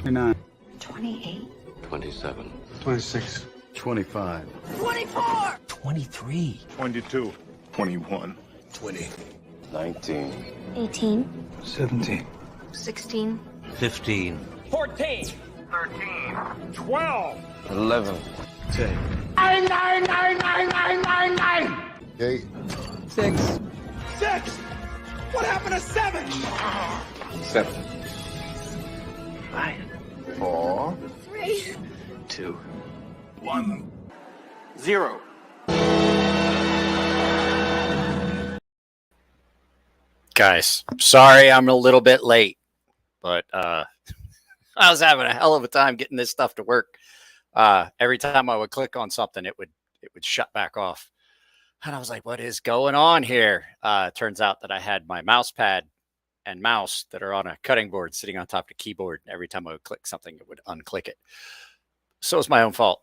29. 28. 27. 26. 25. 24. 23. 22. 21. 20. 19. 18. 17. 16. 15. 14. 13. 12. 11. 10. 9, 9, 9, 9, 9, 9, 9. 8. 6. 6. What happened to 7? 7. 5. 4. 3. 2. 1. 0. Guys, sorry I'm a little bit late, but I was having a hell of a time getting this stuff to work. Every time I would click on something, it would shut back off. And I was like, what is going on here? Turns out that I had my mouse pad and mouse that are on a cutting board sitting on top of the keyboard. Every time I would click something, it would unclick it. So it's my own fault.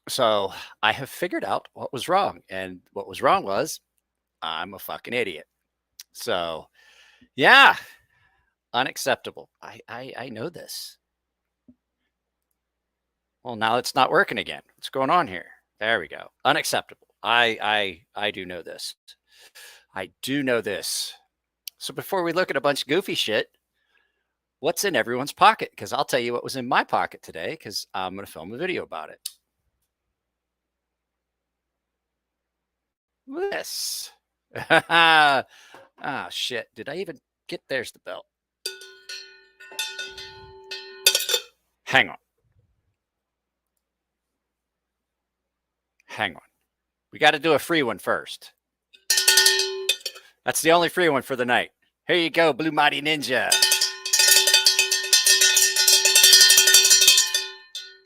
So I have figured out what was wrong. And what was wrong was I'm a fucking idiot. So yeah, unacceptable. I know this. Well, now it's not working again. What's going on here? There we go. Unacceptable. I do know this. I do know this. So before we look at a bunch of goofy shit, what's in everyone's pocket? Because I'll tell you what was in my pocket today, because I'm going to film a video about it. This. Ah, shit. Did I even get? There's the bell. Hang on. Hang on. We got to do a free one first. That's the only free one for the night. Here you go, Blue Mighty Ninja.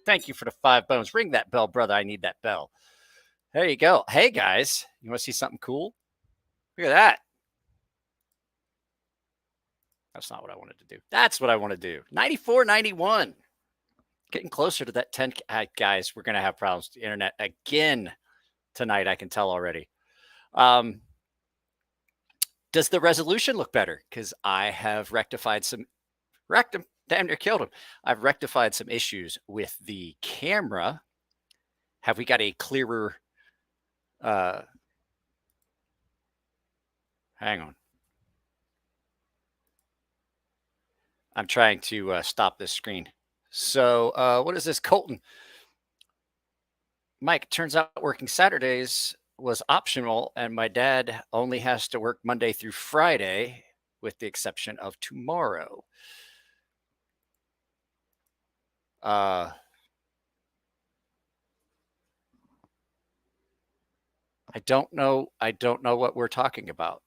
Thank you for the 5 bones. Ring that bell, brother. I need that bell. There you go. Hey, guys. You want to see something cool? Look at that. That's not what I wanted to do. That's what I want to do. 94.91. Getting closer to that 10. Guys, we're going to have problems with the internet again tonight. I can tell already. Does the resolution look better? Because I have rectified some. Damn near killed him. I've rectified some issues with the camera. Have we got a clearer? Hang on. I'm trying to stop this screen. So what is this, Colton? Mike, turns out working Saturdays was optional, and my dad only has to work Monday through Friday, with the exception of tomorrow. I don't know. I don't know what we're talking about.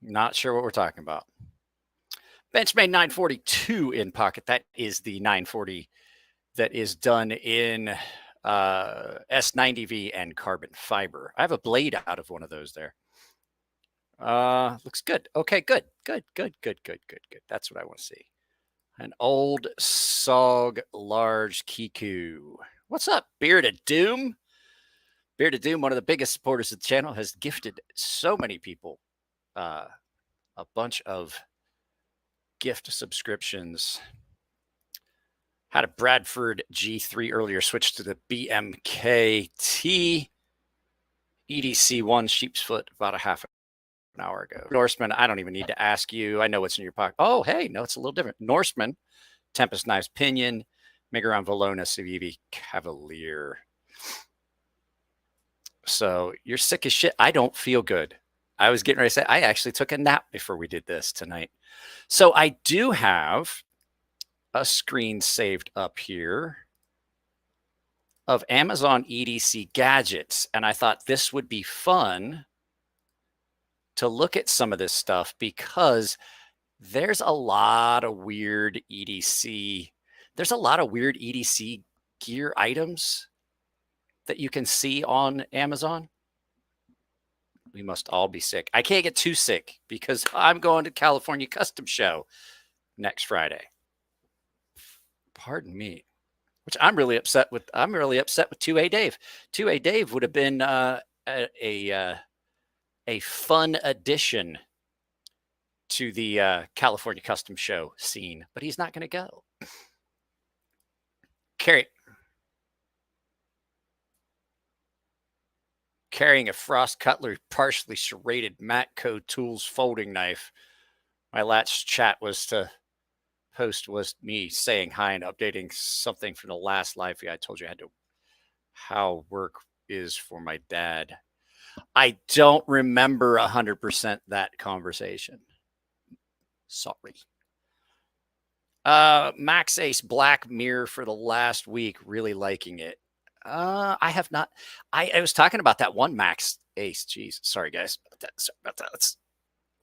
Not sure what we're talking about. Benchmade 942 in pocket. That is the 940 that is done in S90V and carbon fiber. I have a blade out of one of those there. Looks good. Okay, good. That's what I want to see. An old SOG large Kiku. What's up, Bearded Doom? Bearded Doom, one of the biggest supporters of the channel, has gifted so many people a bunch of gift subscriptions. Had a Bradford G3 earlier, switched to the BMKT EDC1 sheep's foot about a half an hour ago. Norseman, I don't even need to ask you. I know what's in your pocket. Oh, hey, no, it's a little different. Norseman, Tempest Knives Pinion, Megaron Valona Civivi Cavalier. So you're sick as shit. I don't feel good. I was getting ready to say, I actually took a nap before we did this tonight. So I do have a screen saved up here of Amazon EDC gadgets. And I thought this would be fun to look at some of this stuff, because there's a lot of weird EDC. There's a lot of weird EDC gear items that you can see on Amazon. We must all be sick. I can't get too sick because I'm going to California Custom Show next Friday. Pardon me. Which I'm really upset with. I'm really upset with 2A Dave. 2A Dave would have been a fun addition to the California Custom Show scene, but he's not going to go. Carrying a Frost Cutler partially serrated Matco Tools folding knife. My last chat was me saying hi and updating something from the last live feed. I told you I had to how work is for my dad. I don't remember 100% that conversation. Sorry. Max Ace Black Mirror for the last week. Really liking it. I have not. I was talking about that one Max Ace. Jeez, sorry guys. Sorry about that.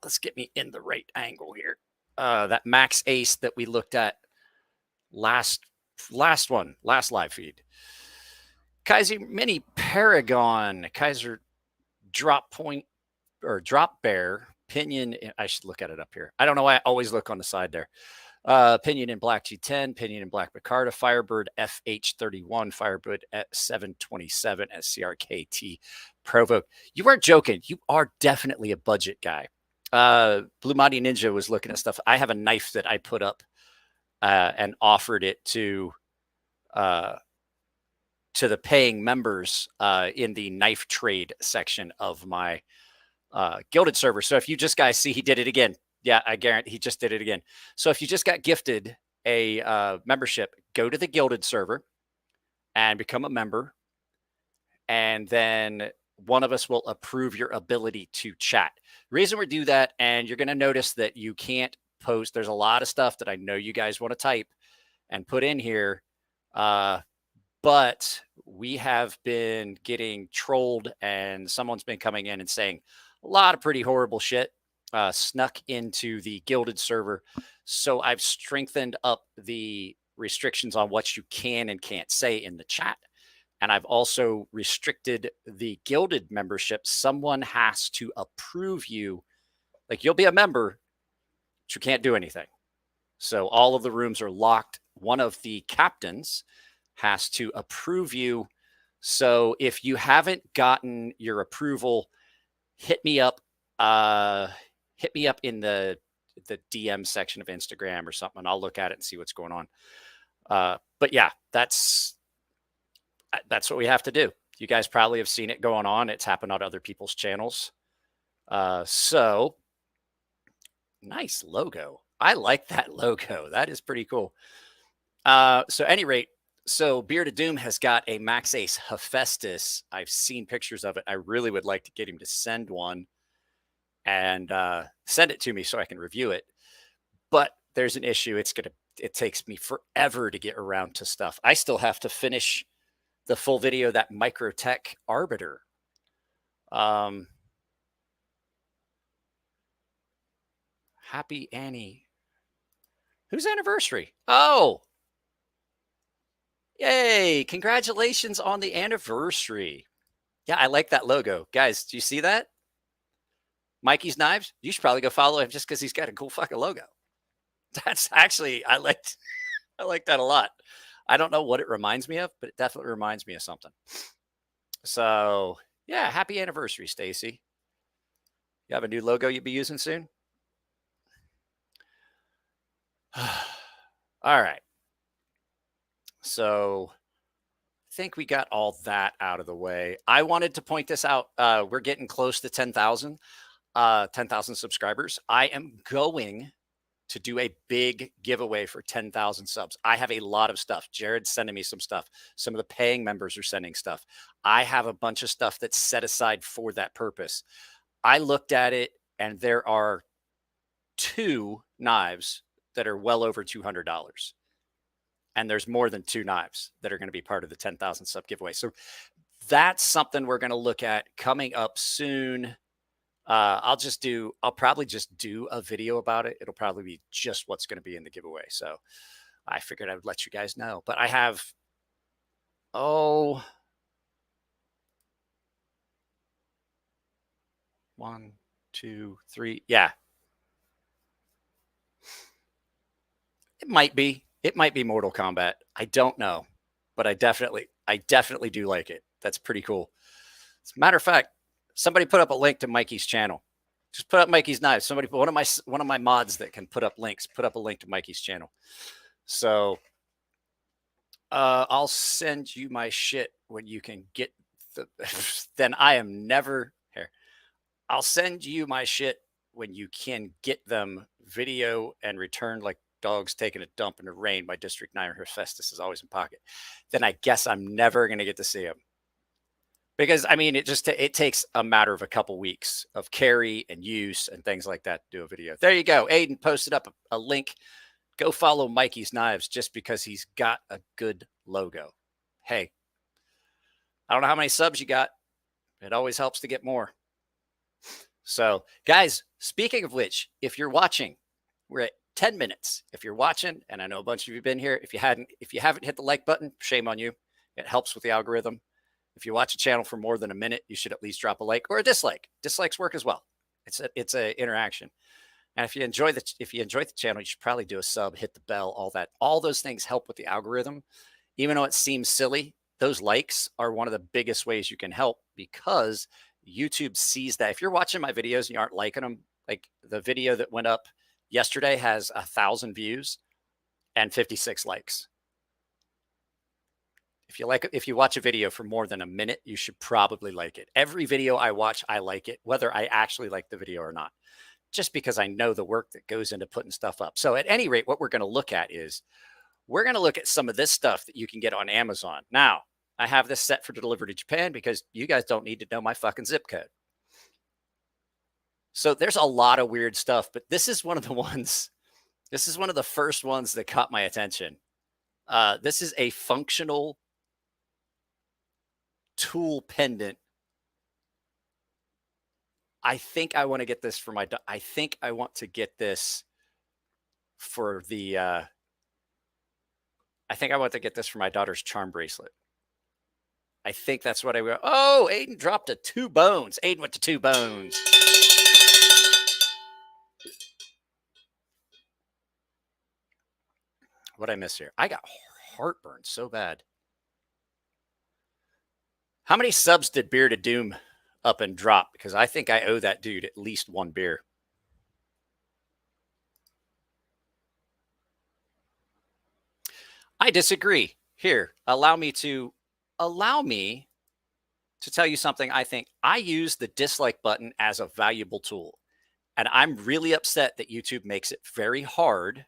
Let's get me in the right angle here. That Max Ace that we looked at last live feed. Kaiser Mini Paragon, Kaiser Drop Point or Drop Bear Pinion. I should look at it up here. I don't know why I always look on the side there. Pinion in Black G10, Pinion in Black Picarda, Firebird FH31, Firebird at 727 at CRKT Provoke. You weren't joking. You are definitely a budget guy. Blue Mighty Ninja was looking at stuff. I have a knife that I put up and offered it to the paying members in the knife trade section of my Gilded server. So if you just guys see, he did it again. Yeah, I guarantee he just did it again. So if you just got gifted a membership, go to the Gilded server and become a member. And then one of us will approve your ability to chat. The reason we do that, and you're going to notice that you can't post. There's a lot of stuff that I know you guys want to type and put in here. But we have been getting trolled, and someone's been coming in and saying a lot of pretty horrible shit snuck into the Gilded server. So I've strengthened up the restrictions on what you can and can't say in the chat. And I've also restricted the Gilded membership. Someone has to approve you. Like, you'll be a member, but you can't do anything. So all of the rooms are locked. One of the captains has to approve you. So if you haven't gotten your approval, hit me up. Hit me up in the DM section of Instagram or something, and I'll look at it and see what's going on. But yeah, that's what we have to do. You guys probably have seen it going on. It's happened on other people's channels. So nice logo. I like that logo. That is pretty cool. So at any rate, so Beard of Doom has got a Max Ace Hephaestus. I've seen pictures of it. I really would like to get him to send one and send it to me so I can review it. But there's an issue. It takes me forever to get around to stuff. I still have to finish the full video, that Microtech Arbiter. Happy Annie. Whose anniversary? Oh, yay. Congratulations on the anniversary. Yeah, I like that logo. Guys, do you see that? Mikey's Knives? You should probably go follow him just because he's got a cool fucking logo. That's actually, I like that a lot. I don't know what it reminds me of, but it definitely reminds me of something. So, yeah, happy anniversary, Stacy. You have a new logo you'll be using soon? All right. So, I think we got all that out of the way. I wanted to point this out. We're getting close to 10,000 subscribers. I am going to do a big giveaway for 10,000 subs. I have a lot of stuff. Jared's sending me some stuff. Some of the paying members are sending stuff. I have a bunch of stuff that's set aside for that purpose. I looked at it, and there are 2 knives that are well over $200. And there's more than 2 knives that are going to be part of the 10,000 sub giveaway. So that's something we're going to look at coming up soon. I'll probably just do a video about it. It'll probably be just what's going to be in the giveaway. So I figured I would let you guys know. But I have, 1, 2, 3. Yeah. It might be Mortal Kombat. I don't know, but I definitely do like it. That's pretty cool. As a matter of fact, somebody put up a link to Mikey's channel. Just put up Mikey's knives. Somebody, one of my mods that can put up links, put up a link to Mikey's channel. So I'll send you my shit when you can get the. Then I am never here. I'll send you my shit when you can get them video and return like dogs taking a dump in the rain. My District 9 Hephaestus is always in pocket. Then I guess I'm never going to get to see them. Because, I mean, it takes a matter of a couple weeks of carry and use and things like that to do a video. There you go. Aiden posted up a link. Go follow Mikey's Knives just because he's got a good logo. Hey, I don't know how many subs you got. It always helps to get more. So, guys, speaking of which, if you're watching, we're at 10 minutes. If you're watching, and I know a bunch of you have been here, if you haven't hit the like button, shame on you. It helps with the algorithm. If you watch a channel for more than a minute, you should at least drop a like or a dislike. Dislikes work as well. It's a interaction. And if you enjoy the channel, you should probably do a sub, hit the bell, all that. All those things help with the algorithm. Even though it seems silly, those likes are one of the biggest ways you can help because YouTube sees that. If you're watching my videos and you aren't liking them, like the video that went up yesterday has 1,000 views and 56 likes. If you watch a video for more than a minute, you should probably like it. Every video I watch, I like it, whether I actually like the video or not, just because I know the work that goes into putting stuff up. So at any rate, what we're going to look at is we're going to look at some of this stuff that you can get on Amazon. Now, I have this set for delivery to Japan because you guys don't need to know my fucking zip code. So there's a lot of weird stuff, but this is one of the ones. This is one of the first ones that caught my attention. This is a functional tool pendant. I think I want to get this for my. I think I want to get this for the. I think I want to get this for my daughter's charm bracelet. I think that's what I will. Oh, Aiden dropped a 2 bones. Aiden went to 2 bones. What'd I miss here? I got heartburn so bad. How many subs did Beer to Doom up and drop? Because I think I owe that dude at least 1 beer. I disagree. Here, allow me to tell you something. I think I use the dislike button as a valuable tool. And I'm really upset that YouTube makes it very hard.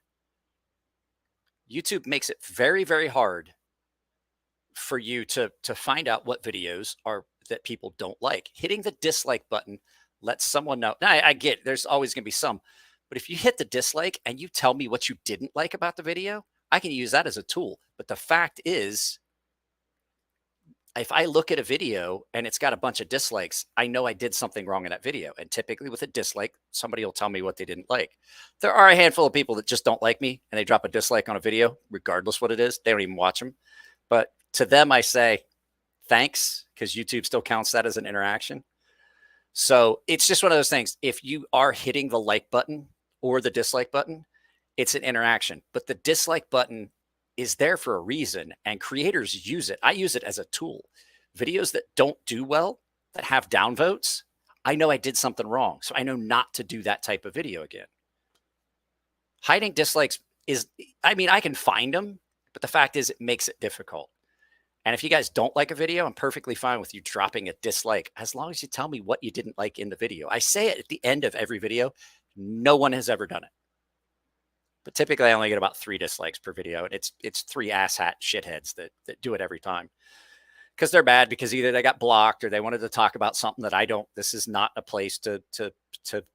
YouTube makes it very, very hard for you to find out what videos are that people don't like. Hitting the dislike button lets someone know. Now, I get it. There's always going to be some. But if you hit the dislike and you tell me what you didn't like about the video, I can use that as a tool. But the fact is, if I look at a video and it's got a bunch of dislikes, I know I did something wrong in that video. And typically with a dislike, somebody will tell me what they didn't like. There are a handful of people that just don't like me and they drop a dislike on a video, regardless what it is. They don't even watch them. But to them, I say, thanks, because YouTube still counts that as an interaction. So it's just one of those things. If you are hitting the like button or the dislike button, it's an interaction. But the dislike button is there for a reason, and creators use it. I use it as a tool. Videos that don't do well, that have downvotes, I know I did something wrong. So I know not to do that type of video again. Hiding dislikes is, I mean, I can find them, but the fact is it makes it difficult. And if you guys don't like a video, I'm perfectly fine with you dropping a dislike, as long as you tell me what you didn't like in the video. I say it at the end of every video. No one has ever done it. But typically I only get about 3 dislikes per video. And it's 3 asshat shitheads that do it every time. Because they're bad, because either they got blocked or they wanted to talk about something that I don't. This is not a place to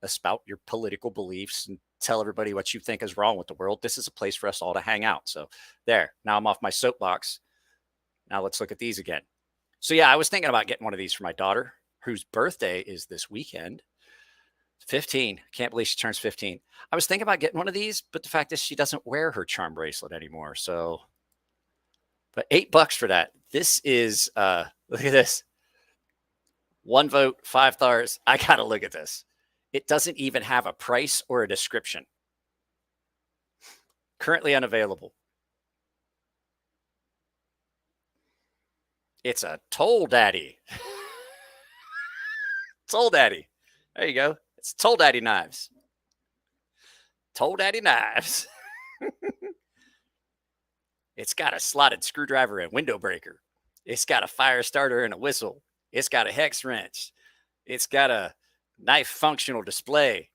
espout your political beliefs and tell everybody what you think is wrong with the world. This is a place for us all to hang out. So there, now I'm off my soapbox. Now let's look at these again. So yeah, I was thinking about getting one of these for my daughter, whose birthday is this weekend. 15. Can't believe she turns 15. I was thinking about getting one of these, but the fact is she doesn't wear her charm bracelet anymore. So, but $8 for that. This is, look at this. 1 vote, 5 stars. I got to look at this. It doesn't even have a price or a description. Currently unavailable. It's a Toll Daddy. Toll Daddy. There you go. It's Toll Daddy knives. Toll Daddy knives. It's got a slotted screwdriver and window breaker. It's got a fire starter and a whistle. It's got a hex wrench. It's got a knife functional display.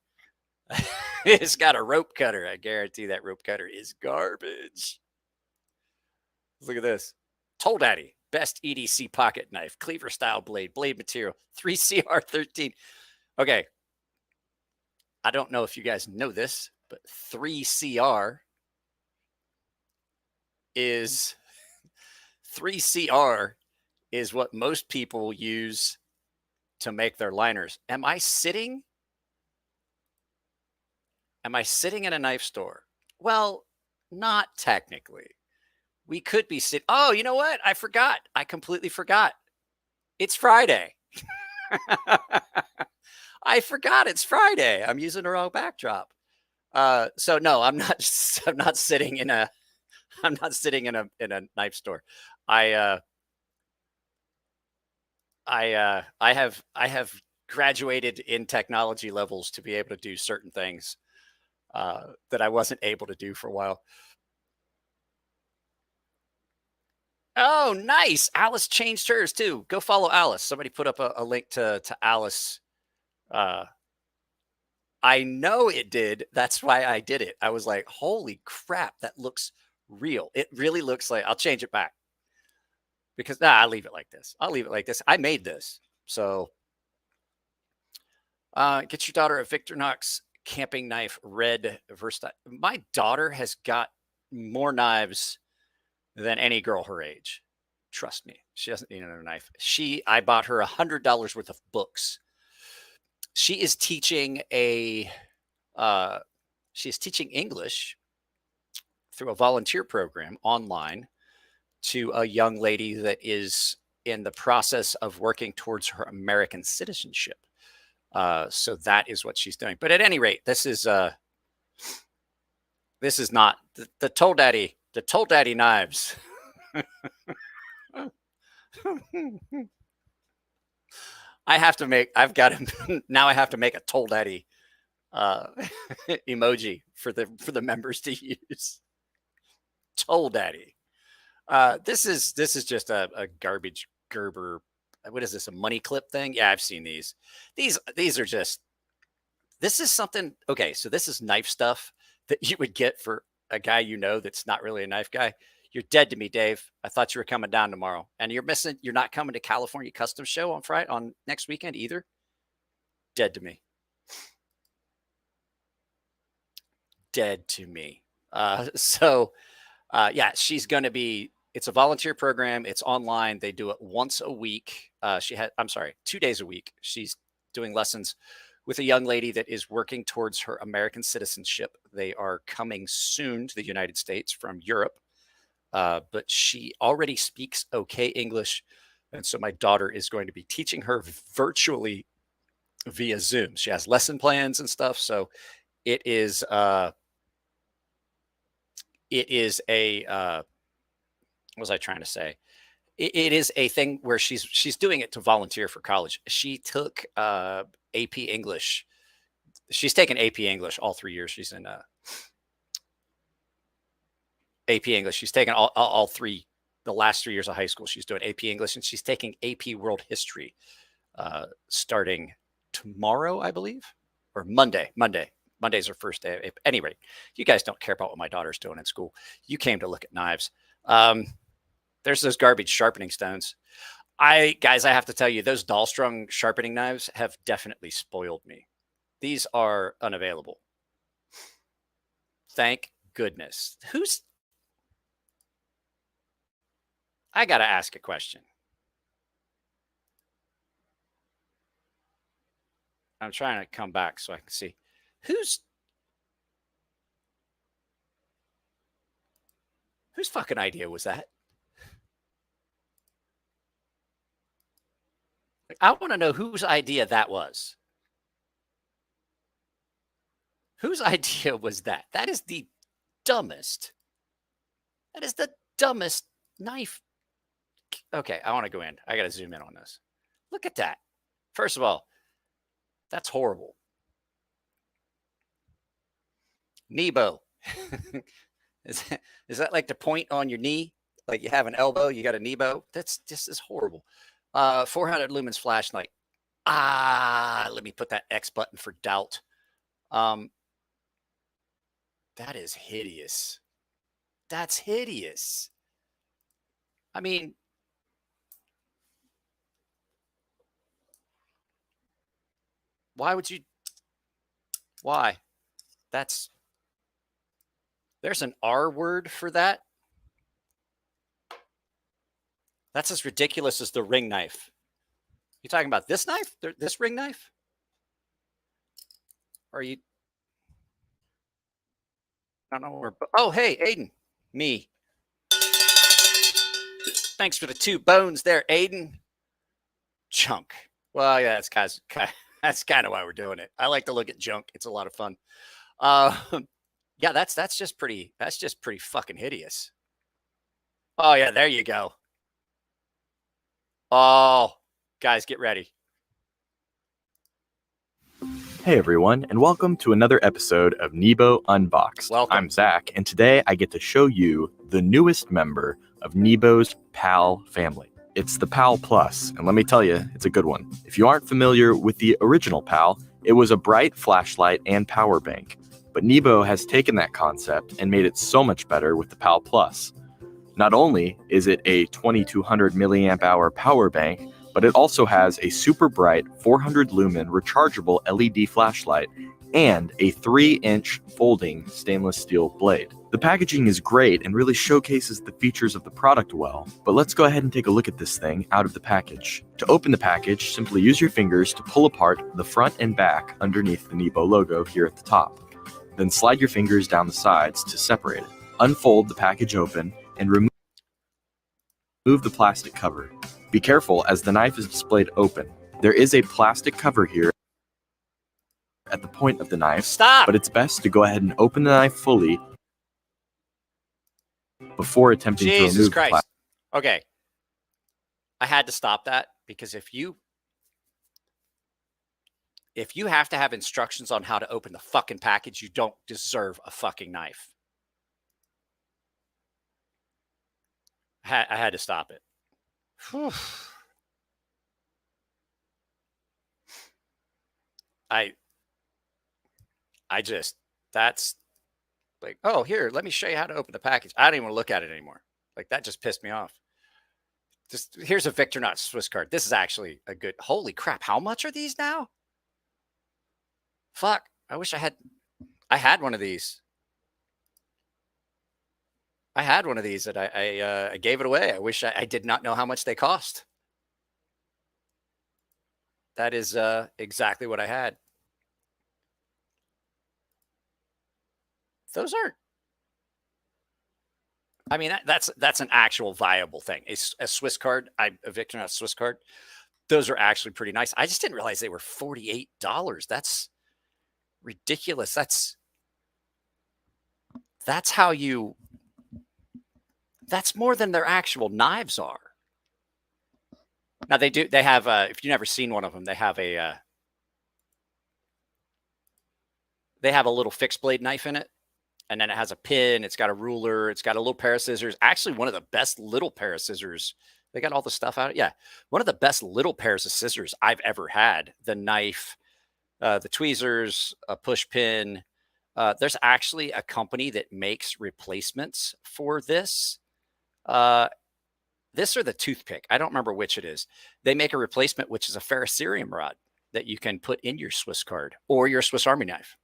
It's got a rope cutter. I guarantee that rope cutter is garbage. Look at this. Toll Daddy, best EDC pocket knife, cleaver style blade, blade material, 3CR13. Okay. I don't know if you guys know this, but 3CR is 3CR is what most people use to make their liners. Am I sitting in a knife store? Well, not technically. We could be sitting. Oh, you know what? I forgot. I completely forgot. It's Friday. I forgot it's Friday. I'm using the wrong backdrop. So no, I'm not sitting in a knife store. I have graduated in technology levels to be able to do certain things that I wasn't able to do for a while. Oh, nice. Alice changed hers too. Go follow Alice. Somebody put up a link to Alice. I know it did. That's why I did it. I was like, holy crap, that looks real. It really looks like, I'll change it back. Because I'll leave it like this. I'll leave it like this. I made this. So get your daughter a Victorinox camping knife, red Versatile. My daughter has got more knives than any girl her age. Trust me. She doesn't need another knife. I bought her $100 worth of books. She is teaching English through a volunteer program online to a young lady that is in the process of working towards her American citizenship. So that is what she's doing. But at any rate, this is not the Toll Daddy knives. I have to make a Toll Daddy emoji for the members to use. Toll Daddy. This is just a garbage Gerber. What is this? A money clip thing? Yeah, I've seen these. These are just. This is something. Okay, so this is knife stuff that you would get for a guy that's not really a knife guy. You're dead to me, Dave. I thought you were coming down tomorrow, and you're not coming to California Custom Show on next weekend either. Dead to me. Dead to me. Yeah, she's going to be. It's a volunteer program. It's online. They do it once a week. 2 days a week. She's doing lessons with a young lady that is working towards her American citizenship. They are coming soon to the United States from Europe. But she already speaks okay English. And so my daughter is going to be teaching her virtually via Zoom. She has lesson plans and stuff. So it is a, what was I trying to say? It is a thing where she's doing it to volunteer for college. She took AP English. She's taken AP English all 3 years. She's in AP English. She's taken all three, the last 3 years of high school. She's doing AP English, and she's taking AP World History starting tomorrow, I believe, or Monday. Monday's her first day. Anyway, you guys don't care about what my daughter's doing in school. You came to look at knives. There's those garbage sharpening stones. I have to tell you, those doll-strung sharpening knives have definitely spoiled me. These are unavailable. Thank goodness. I got to ask a question. I'm trying to come back so I can see. Whose fucking idea was that? I want to know whose idea that was. Whose idea was that? That is the dumbest. That is the dumbest knife. Okay, I want to go in. I got to zoom in on this. Look at that. First of all, that's horrible. Nebo. is that like the point on your knee? Like you have an elbow, you got a Nebo? That's just is horrible. 400 lumens flashlight. Let me put that X button for doubt. That is hideous. That's hideous. I mean, why would you? Why? There's an R word for that. That's as ridiculous as the ring knife. You talking about this knife? This ring knife? Or are you? I don't know where. Oh, hey, Aiden. Me. Thanks for the 2 bones there, Aiden. Junk. Well, yeah, that's kind of why we're doing it. I like to look at junk. It's a lot of fun. Yeah, that's just pretty fucking hideous. Oh yeah, there you go. Oh, guys, get ready. Hey everyone, and welcome to another episode of Nebo Unboxed. Welcome. I'm Zach, and today I get to show you the newest member of Nebo's Pal family. It's the Pal Plus, and let me tell you, it's a good one. If you aren't familiar with the original Pal, it was a bright flashlight and power bank. But Nebo has taken that concept and made it so much better with the Pal Plus. Not only is it a 2200 milliamp hour power bank, but it also has a super bright 400 lumen rechargeable LED flashlight and a 3-inch folding stainless steel blade. The packaging is great and really showcases the features of the product well, but let's go ahead and take a look at this thing out of the package. To open the package, simply use your fingers to pull apart the front and back underneath the Nebo logo here at the top. Then slide your fingers down the sides to separate it. Unfold the package open and remove the plastic cover. Be careful as the knife is displayed open. There is a plastic cover here at the point of the knife. Stop! But it's best to go ahead and open the knife fully before attempting to remove Jesus the Christ. plastic. Okay. I had to stop that because if you have to have instructions on how to open the fucking package, you don't deserve a fucking knife. I had to stop it. Whew. That's like, oh, here, let me show you how to open the package. I don't even want to look at it anymore. Like, that just pissed me off. Here's a Victorinox Swiss card. This is actually a good, holy crap. How much are these now? Fuck. I wish I had one of these. I had one of these that I gave it away. I wish I did not know how much they cost. That is exactly what I had. Those aren't. I mean, that's an actual viable thing. A Swiss card, a Victorinox Swiss card. Those are actually pretty nice. I just didn't realize they were $48. That's ridiculous. That's how you. That's more than their actual knives are. Now they have, if you've never seen one of them, they have a little fixed blade knife in it. And then it has a pin. It's got a ruler. It's got a little pair of scissors. Actually, one of the best little pair of scissors. They got all the stuff out. Yeah. One of the best little pairs of scissors I've ever had. The knife, the tweezers, a push pin. There's actually a company that makes replacements for this. This or the toothpick. I don't remember which it is. They make a replacement, which is a ferrocerium rod that you can put in your Swiss card or your Swiss Army knife.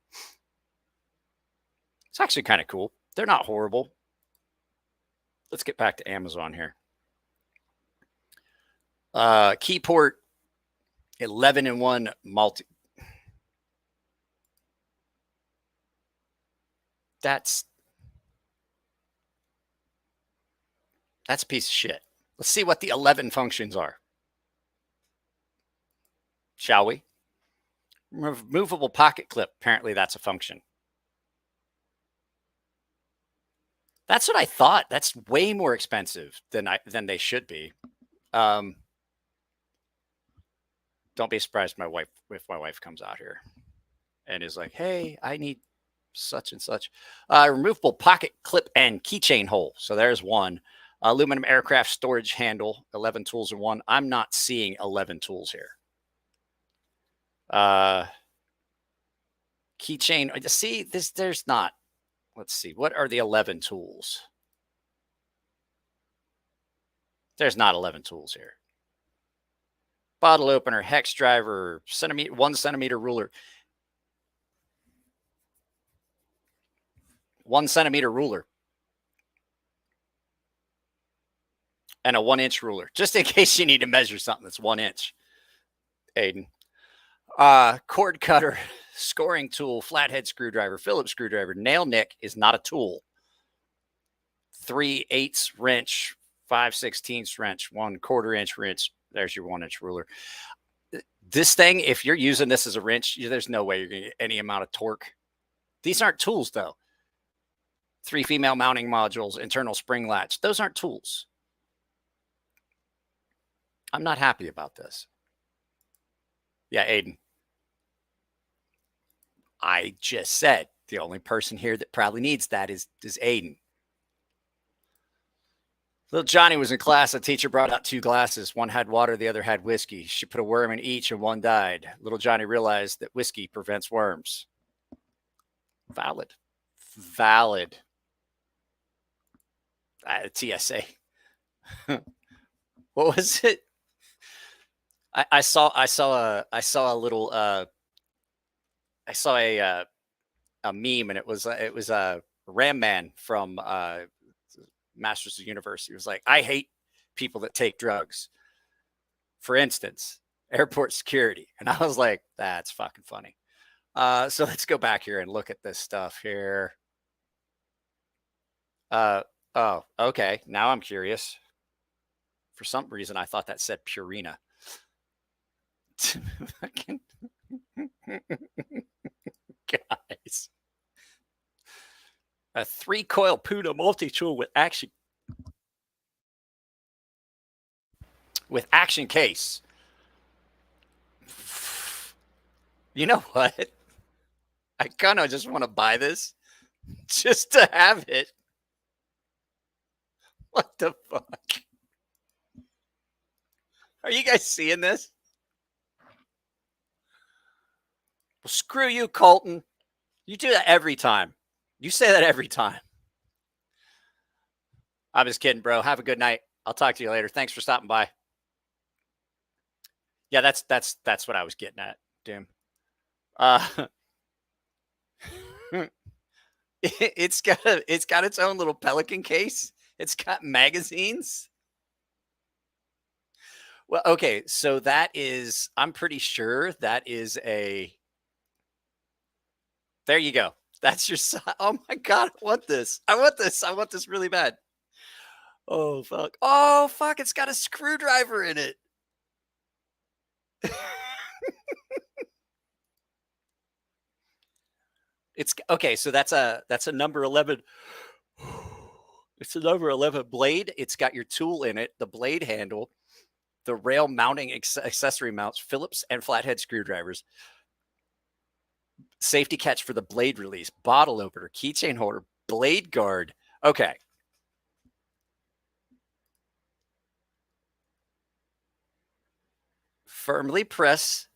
It's actually kind of cool. They're not horrible. Let's get back to Amazon here. Keyport 11-in-1 multi. That's a piece of shit. Let's see what the 11 functions are. Shall we? Removable pocket clip. Apparently that's a function. That's what I thought. That's way more expensive than they should be. Don't be surprised if my wife comes out here and is like, "Hey, I need such and such. Removable pocket clip and keychain hole. So there's one. Aluminum aircraft storage handle, 11 tools in one. I'm not seeing 11 tools here. Keychain. See, there's not. Let's see. What are the 11 tools? There's not 11 tools here. Bottle opener, hex driver, 1 centimeter ruler. 1 centimeter ruler. And a 1-inch ruler. Just in case you need to measure something that's 1 inch. Aiden. Cord cutter, scoring tool, flathead screwdriver, Phillips screwdriver, nail nick is not a tool. 3/8 wrench, 5/16 wrench, 1/4 inch wrench. There's your 1-inch ruler. This thing, if you're using this as a wrench, there's no way you're going to get any amount of torque. These aren't tools, though. 3 female mounting modules, internal spring latch. Those aren't tools. I'm not happy about this. Yeah, Aiden. I just said the only person here that probably needs that is Aiden. Little Johnny was in class. A teacher brought out 2 glasses. One had water, the other had whiskey. She put a worm in each and one died. Little Johnny realized that whiskey prevents worms. Valid. Valid. TSA. What was it? I saw a meme, and it was a Ram Man from Masters of the Universe. He was like, I hate people that take drugs. For instance, airport security. And I was like, that's fucking funny. So let's go back here and look at this stuff here. Oh, okay. Now I'm curious. For some reason, I thought that said Purina. Guys. A 3-coil Puna multi-tool with action case. You know what? I kind of just want to buy this just to have it. What the fuck? Are you guys seeing this? Well, screw you, Colton. You do that every time. You say that every time. I'm just kidding, bro. Have a good night. I'll talk to you later. Thanks for stopping by. Yeah, that's what I was getting at, Doom. It's got its own little Pelican case. It's got magazines. Well, okay, so that is, I'm pretty sure that is a, there you go. That's your, oh my God, I want this. I want this really bad. Oh, fuck. Oh, fuck, it's got a screwdriver in it. It's, okay, so that's a number 11. It's a number 11 blade. It's got your tool in it, the blade handle, the rail mounting accessory mounts, Phillips and flathead screwdrivers, safety catch for the blade release, bottle opener, keychain holder, blade guard. Okay. Firmly press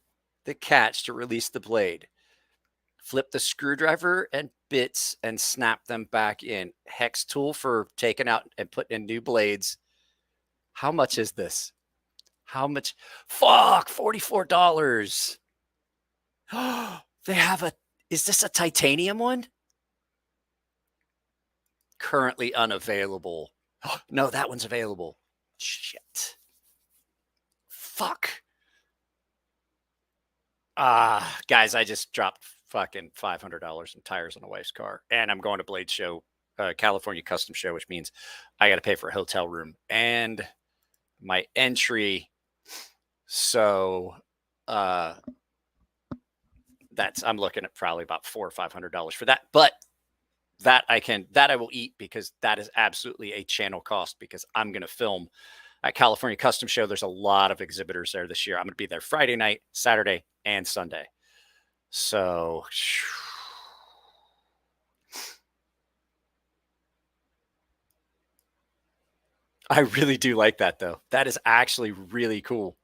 the catch to release the blade. Flip the screwdriver and bits and snap them back in. Hex tool for taking out and putting in new blades. How much is this? How much? Fuck, $44. They have a, is this a titanium one? Currently unavailable. No, that one's available. Shit. Fuck. Guys, I just dropped fucking $500 in tires on a wife's car, and I'm going to Blade Show, California Custom Show, which means I got to pay for a hotel room and my entry. So that's, I'm looking at probably about $400 or $500 for that, but that I will eat, because that is absolutely a channel cost, because I'm going to film at California Custom Show. There's a lot of exhibitors there this year. I'm going to be there Friday night, Saturday, and Sunday. So I really do like that, though. That is actually really cool.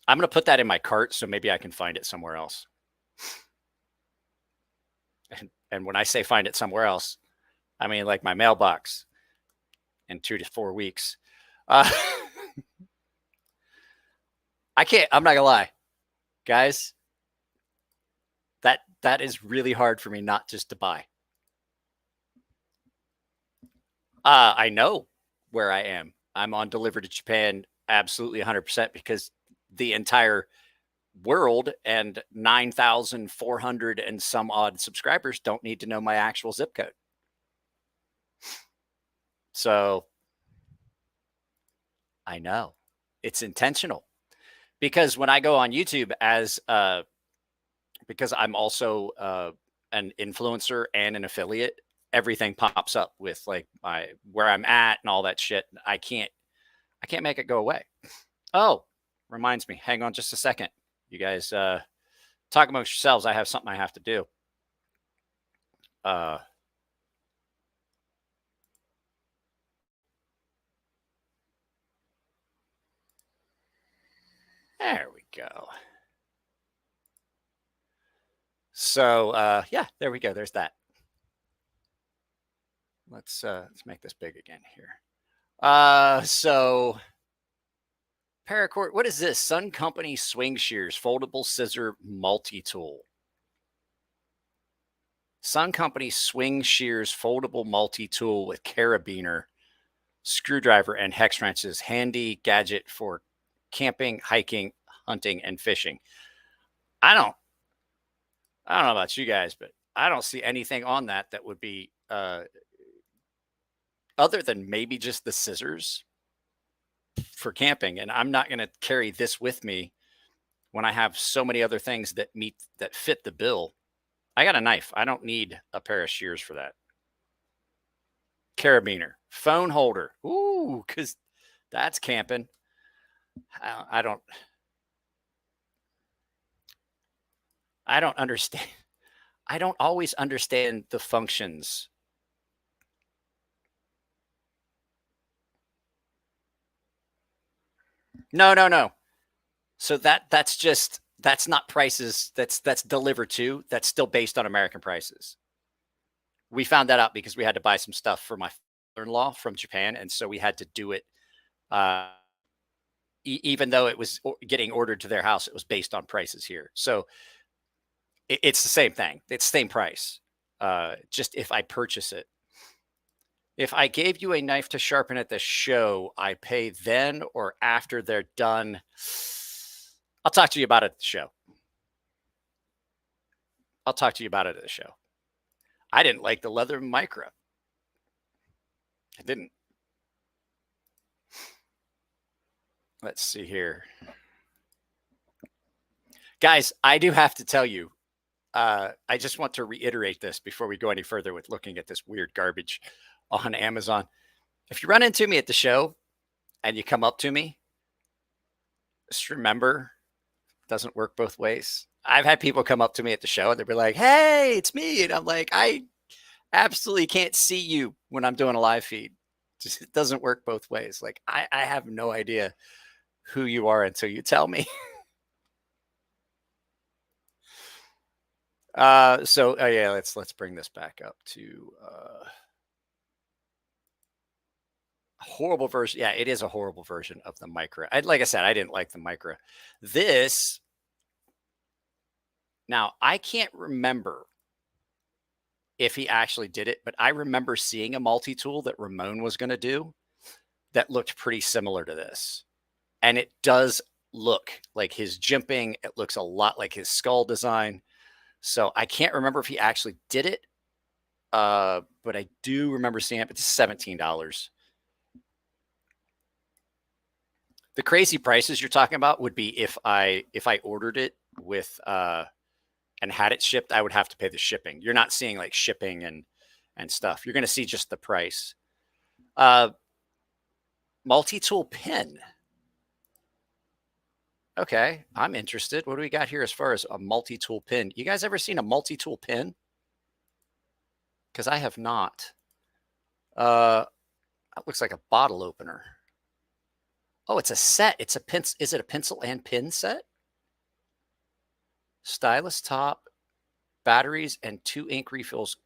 I'm going to put that in my cart, so maybe I can find it somewhere else. And when I say find it somewhere else, I mean like my mailbox in 2 to 4 weeks. I can't, I'm not gonna lie, guys, that is really hard for me not just to buy. I know where I am. I'm on Deliver to Japan absolutely 100% because the entire world and 9,400 and some odd subscribers don't need to know my actual zip code. So I know it's intentional, because when I go on YouTube as because I'm also an influencer and an affiliate, everything pops up with like my where I'm at and all that shit. I can't make it go away. Oh, reminds me. Hang on just a second. You guys talk amongst yourselves. I have something I have to do. There we go. So yeah, there we go. There's that. Let's make this big again here. So Paracord, what is this? Sun Company Swing Shears Foldable Scissor Multi-Tool. Sun Company Swing Shears Foldable Multi-Tool with carabiner, screwdriver, and hex wrenches. Handy gadget for camping, hiking, hunting, and fishing. I don't know about you guys, but I don't see anything on that that would be other than maybe just the scissors for camping. And I'm not going to carry this with me when I have so many other things that fit the bill. I got a knife. I don't need a pair of shears for that. Carabiner, phone holder. Ooh, because that's camping. I don't understand. I don't always understand the functions. No. So that's not prices. That's delivered to. That's still based on American prices. We found that out because we had to buy some stuff for my father-in-law from Japan, and so we had to do it. Even though it was getting ordered to their house, it was based on prices here. So it's the same thing. It's the same price. Just if I purchase it. If I gave you a knife to sharpen at the show, I pay then or after they're done. I'll talk to you about it at the show. I'll talk to you about it at the show. I didn't like the leather micro. I didn't. Let's see here. Guys, I do have to tell you, I just want to reiterate this before we go any further with looking at this weird garbage on Amazon. If you run into me at the show and you come up to me, just remember, it doesn't work both ways. I've had people come up to me at the show and they'll be like, hey, it's me. And I'm like, I absolutely can't see you when I'm doing a live feed. Just, it doesn't work both ways. Like I have no idea who you are until you tell me. So yeah, let's bring this back up to horrible version. Yeah, it is a horrible version of the Micra. Like I said, I didn't like the Micra. This, now I can't remember if he actually did it, but I remember seeing a multi-tool that Ramon was going to do that looked pretty similar to this. And it does look like his jimping. It looks a lot like his skull design. So I can't remember if he actually did it, but I do remember seeing it. It's $17. The crazy prices you're talking about would be if I ordered it with and had it shipped, I would have to pay the shipping. You're not seeing like shipping and stuff. You're going to see just the price. Multi-tool pin. Okay, I'm interested. What do we got here as far as a multi-tool pin? You guys ever seen a multi-tool pin? Because I have not. That looks like a bottle opener. Oh, it's a set. It's a pencil. Is it a pencil and pin set? Stylus top, batteries, and 2 ink refills.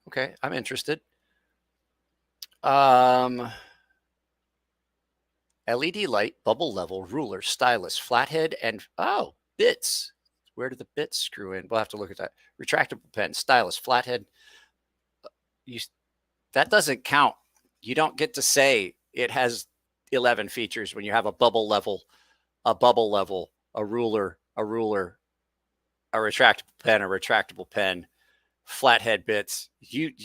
Okay, I'm interested. LED light, bubble level, ruler, stylus, flathead, and bits. Where do the bits screw in? We'll have to look at that. Retractable pen, stylus, flathead. That doesn't count. You don't get to say it has 11 features when you have a bubble level, a ruler, a retractable pen, flathead bits. You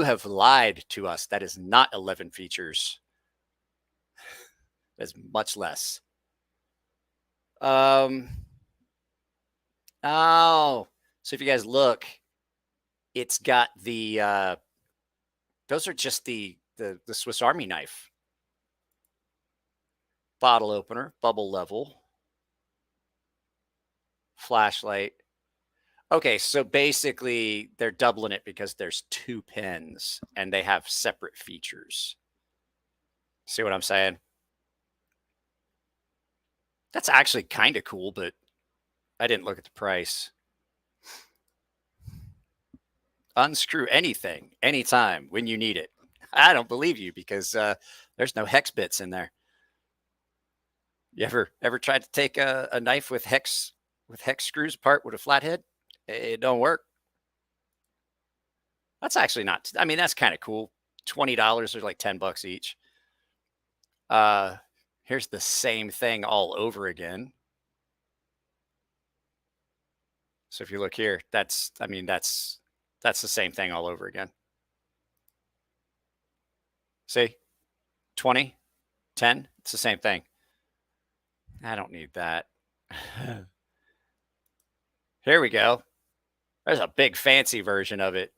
have lied to us. That is not 11 features. That's much less. So if you guys look, it's got the those are just the Swiss Army knife. Bottle opener, bubble level, flashlight. Okay, so basically they're doubling it because there's 2 pens and they have separate features. See what I'm saying? That's actually kind of cool, but I didn't look at the price. Unscrew anything, anytime, when you need it. I don't believe you because there's no hex bits in there. You ever tried to take a knife with hex screws apart with a flathead? It don't work. That's actually not. I mean, that's kind of cool. $20 or like $10 each. Here's the same thing all over again. So if you look here, that's the same thing all over again. See? 20, 10, it's the same thing. I don't need that. Here we go. There's a big fancy version of it.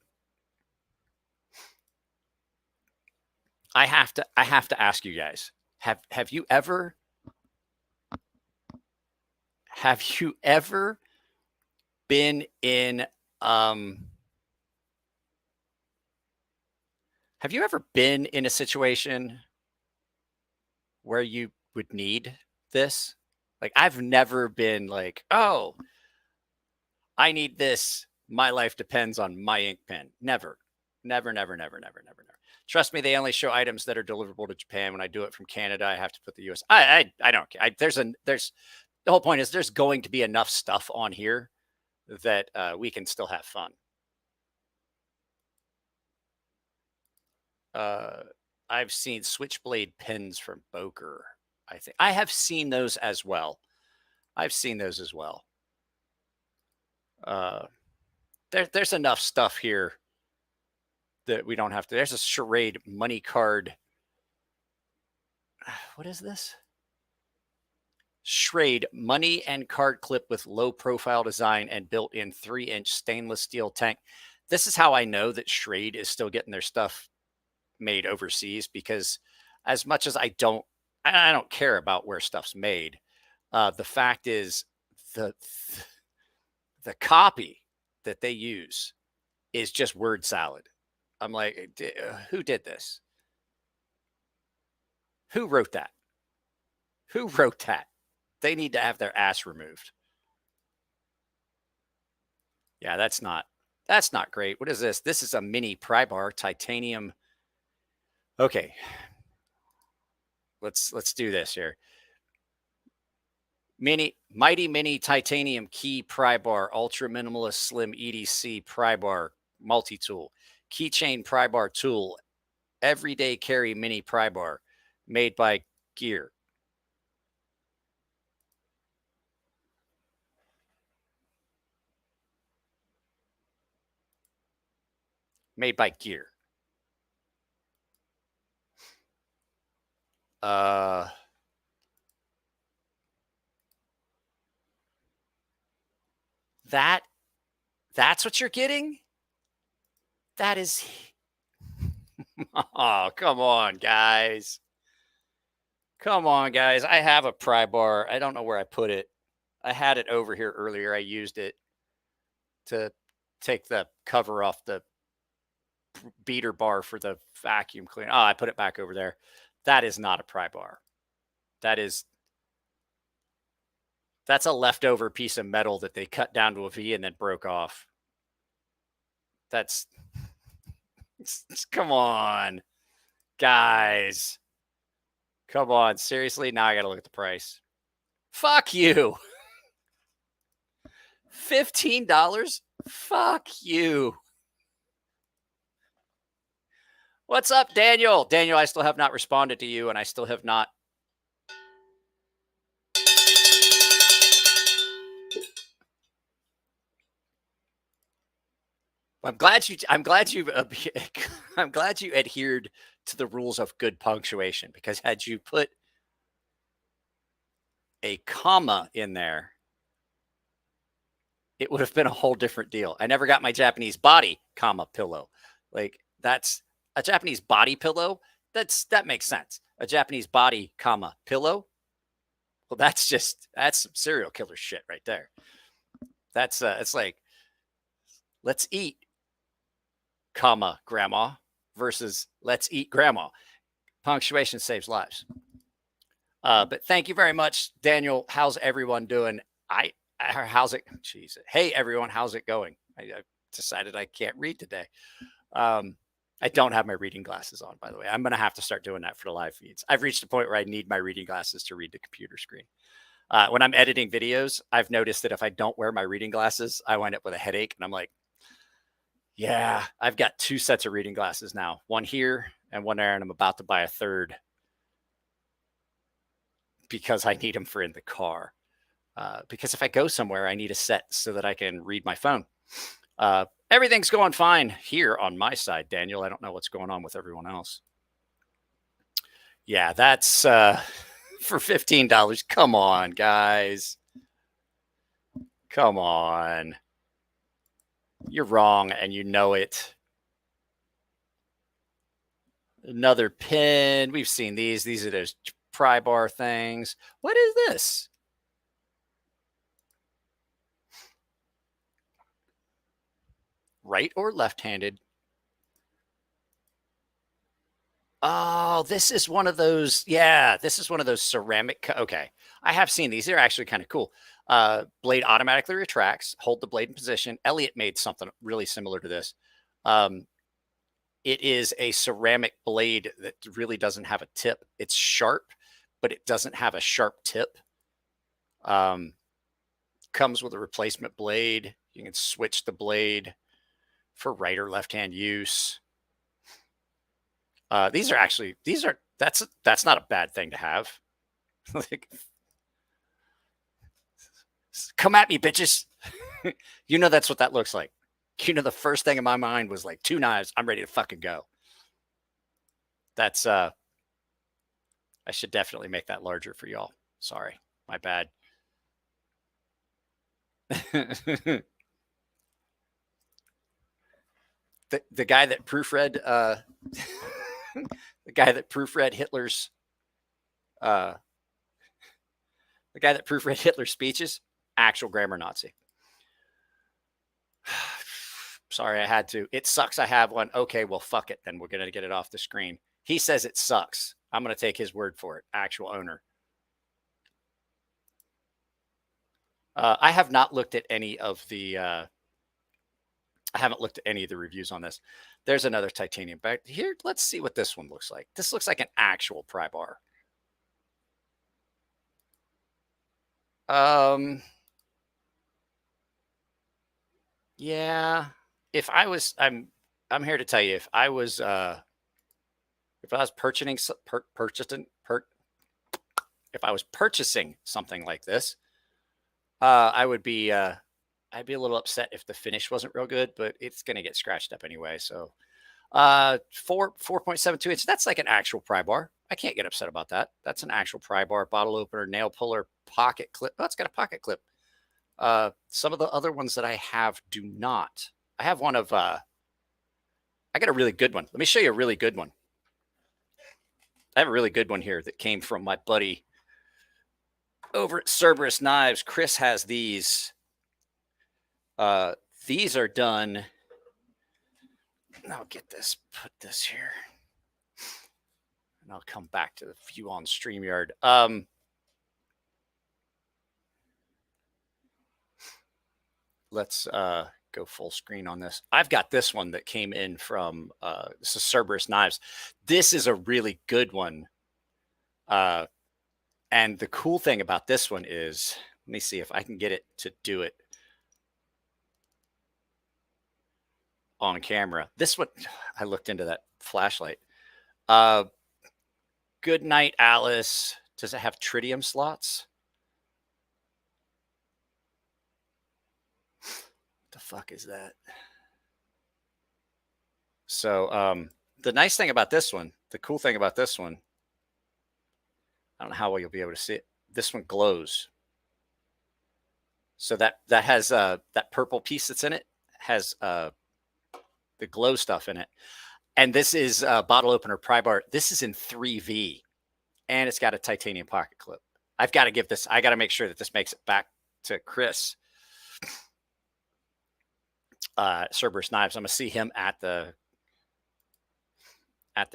I have to ask you guys. Have you ever been in have you ever been in a situation where you would need this? Like, I've never been like, oh, I need this. My life depends on my ink pen. Never. Trust me, they only show items that are deliverable to Japan. When I do it from Canada, I have to put the US. I don't care. There's the whole point is there's going to be enough stuff on here that we can still have fun. I've seen switchblade pens from Boker. I think I have seen those as well. There's enough stuff here that we don't have to. There's a charade money card. What is this? Schrade money and card clip with low profile design and built-in 3-inch stainless steel tank. This is how I know that Schrade is still getting their stuff made overseas, because as much as I don't care about where stuff's made, the fact is the copy that they use is just word salad. I'm like, who did this? Who wrote that? They need to have their ass removed. Yeah, that's not great. What is this? This is a mini pry bar, titanium. Okay. Let's do this here. Mighty Mini titanium key pry bar, ultra minimalist slim EDC pry bar, multi-tool, keychain pry bar tool, everyday carry mini pry bar, made by Gear. Made by Gear. That's what you're getting? That is oh, come on, guys. I have a pry bar. I don't know where I put it. I had it over here earlier. I used it to take the cover off the beater bar for the vacuum cleaner. Oh, I put it back over there. That is not a pry bar. That's a leftover piece of metal that they cut down to a V and then broke off. Come on, guys. Come on. Seriously? Now I got to look at the price. Fuck you. $15? Fuck you. What's up, Daniel? Daniel, I still have not responded to you, and I still have not. I'm glad you adhered to the rules of good punctuation, because had you put a comma in there, it would have been a whole different deal. I never got my Japanese body, comma, pillow. Like, that's a Japanese body pillow. That makes sense. A Japanese body, comma, pillow. Well, that's some serial killer shit right there. It's like, let's eat, comma, grandma, versus let's eat grandma. Punctuation saves lives. But thank you very much, Daniel. How's everyone doing? How's it? Jeez. Hey, everyone. How's it going? I decided I can't read today. I don't have my reading glasses on, by the way. I'm going to have to start doing that for the live feeds. I've reached a point where I need my reading glasses to read the computer screen. When I'm editing videos, I've noticed that if I don't wear my reading glasses, I wind up with a headache. And I'm like, yeah, I've got 2 sets of reading glasses now. One here and one there. And I'm about to buy a third because I need them for in the car. Because if I go somewhere, I need a set so that I can read my phone. Everything's going fine here on my side, Daniel. I don't know what's going on with everyone else. Yeah, that's for $15. Come on, guys. Come on. You're wrong, and you know it. Another pin. We've seen these. These are those pry bar things. What is this? Right or left-handed? Oh, this is one of those. Yeah, this is one of those ceramic. Okay, I have seen these. They're actually kind of cool. Blade automatically retracts. Hold the blade in position. Elliot made something really similar to this. It is a ceramic blade that really doesn't have a tip. It's sharp, but it doesn't have a sharp tip. Comes with a replacement blade. You can switch the blade for right or left-hand use. That's not a bad thing to have. Like, come at me, bitches. You know, that's what that looks like. You know, the first thing in my mind was like 2 knives. I'm ready to fucking go. That's, I should definitely make that larger for y'all. Sorry, my bad. The guy that proofread Hitler's speeches, actual grammar Nazi. Sorry, I had to. It sucks I have one. Okay, well, fuck it. Then we're going to get it off the screen. He says it sucks. I'm going to take his word for it. Actual owner. I have not looked at any of the reviews on this. There's another titanium back here. Let's see what this one looks like. This looks like an actual pry bar. Yeah. If I was, I'm here to tell you, if I was purchasing something like this, I would be, I'd be a little upset if the finish wasn't real good, but it's going to get scratched up anyway. So 4.72 inch, that's like an actual pry bar. I can't get upset about that. That's an actual pry bar, bottle opener, nail puller, pocket clip. Oh, it's got a pocket clip. Some of the other ones that I have do not. I have one of, I got a really good one. Let me show you a really good one. I have a really good one here that came from my buddy over at Cerberus Knives. Chris has these. These are done. I'll get this, put this here. And I'll come back to the view on StreamYard. Let's go full screen on this. I've got this one that came in from this is Cerberus Knives. This is a really good one. And the cool thing about this one is, let me see if I can get it to do it on camera. This one, I looked into that flashlight. Good night, Alice. Does it have tritium slots? What the fuck is that? So the nice thing about this one, the cool thing about this one, I don't know how well you'll be able to see it. This one glows. So that has that purple piece that's in it has the glow stuff in it. And this is bottle opener pry bar. This is in 3V, and it's got a titanium pocket clip. I've got to give this. I got to make sure that this makes it back to Chris. Cerberus Knives. I'm gonna see him at the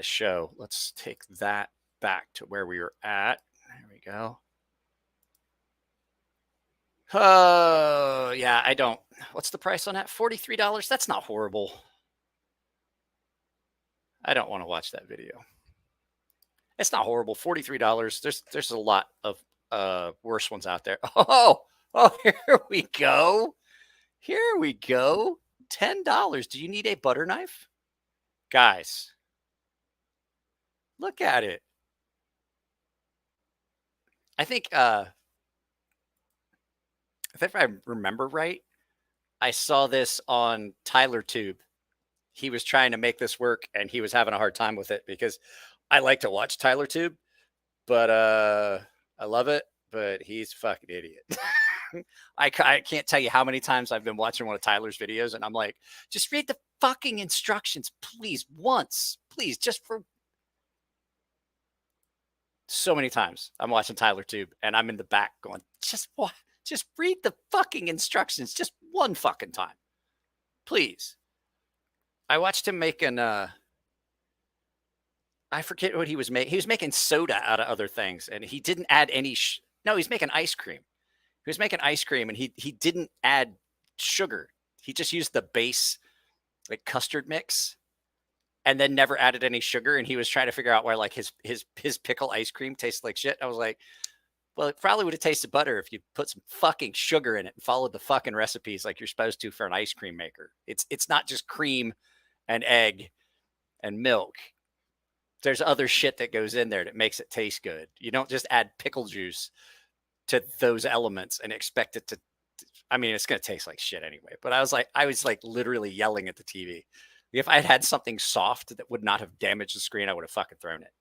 show. Let's take that back to where we were at. There we go. Oh yeah, I don't. What's the price on that? $43. That's not horrible. I don't want to watch that video. It's not horrible. $43. There's a lot of worse ones out there. Oh, here we go. Here we go. $10. Do you need a butter knife? Guys, look at it. I think if I remember right, I saw this on TylerTube. He was trying to make this work, and he was having a hard time with it because I like to watch TylerTube, but I love it, but he's a fucking idiot. I can't tell you how many times I've been watching one of Tyler's videos, and I'm like, just read the fucking instructions, please, once, please, just for... So many times I'm watching TylerTube, and I'm in the back going, just read the fucking instructions just one fucking time, please. I watched him making, I forget what he was making. He was making soda out of other things, and he didn't add any, no, he's making ice cream. He was making ice cream, and he didn't add sugar. He just used the base, like, custard mix, and then never added any sugar. And he was trying to figure out why, like, his pickle ice cream tastes like shit. I was like, well, it probably would have tasted better if you put some fucking sugar in it and followed the fucking recipes like you're supposed to for an ice cream maker. It's not just cream and egg and milk. There's other shit that goes in there that makes it taste good. You don't just add pickle juice to those elements and expect it to, I mean, it's going to taste like shit anyway. But I was like literally yelling at the TV. If I had something soft that would not have damaged the screen, I would have fucking thrown it.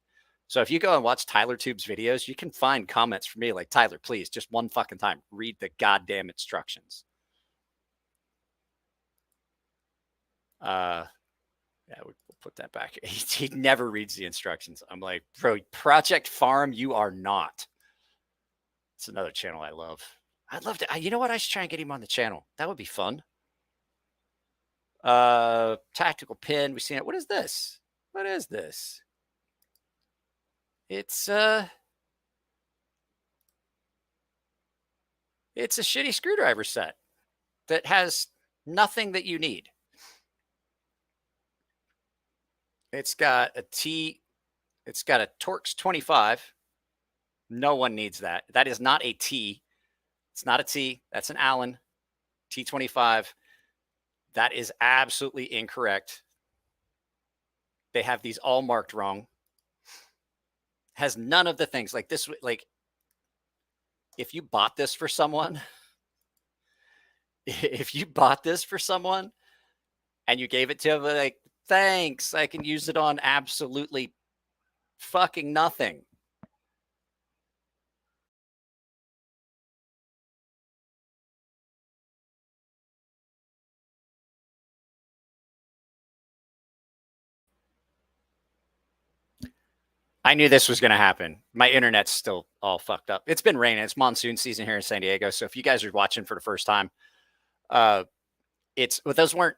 So if you go and watch TylerTube's videos, you can find comments from me like, Tyler, please, just one fucking time, read the goddamn instructions. Yeah, we'll put that back. He never reads the instructions. I'm like, bro, Project Farm, you are not. It's another channel I love. I'd love to. You know what? I should try and get him on the channel. That would be fun. Tactical pin. We've seen it. What is this? What is this? It's a shitty screwdriver set that has nothing that you need. It's got a T. It's got a Torx 25. No one needs that. That is not a T. It's not a T. That's an Allen T25. That is absolutely incorrect. They have these all marked wrong. Has none of the things like this. Like, if you bought this for someone, and you gave it to them, like, thanks, I can use it on absolutely fucking nothing. I knew this was going to happen. My internet's still all fucked up. It's been raining. It's monsoon season here in San Diego. So if you guys are watching for the first time, those weren't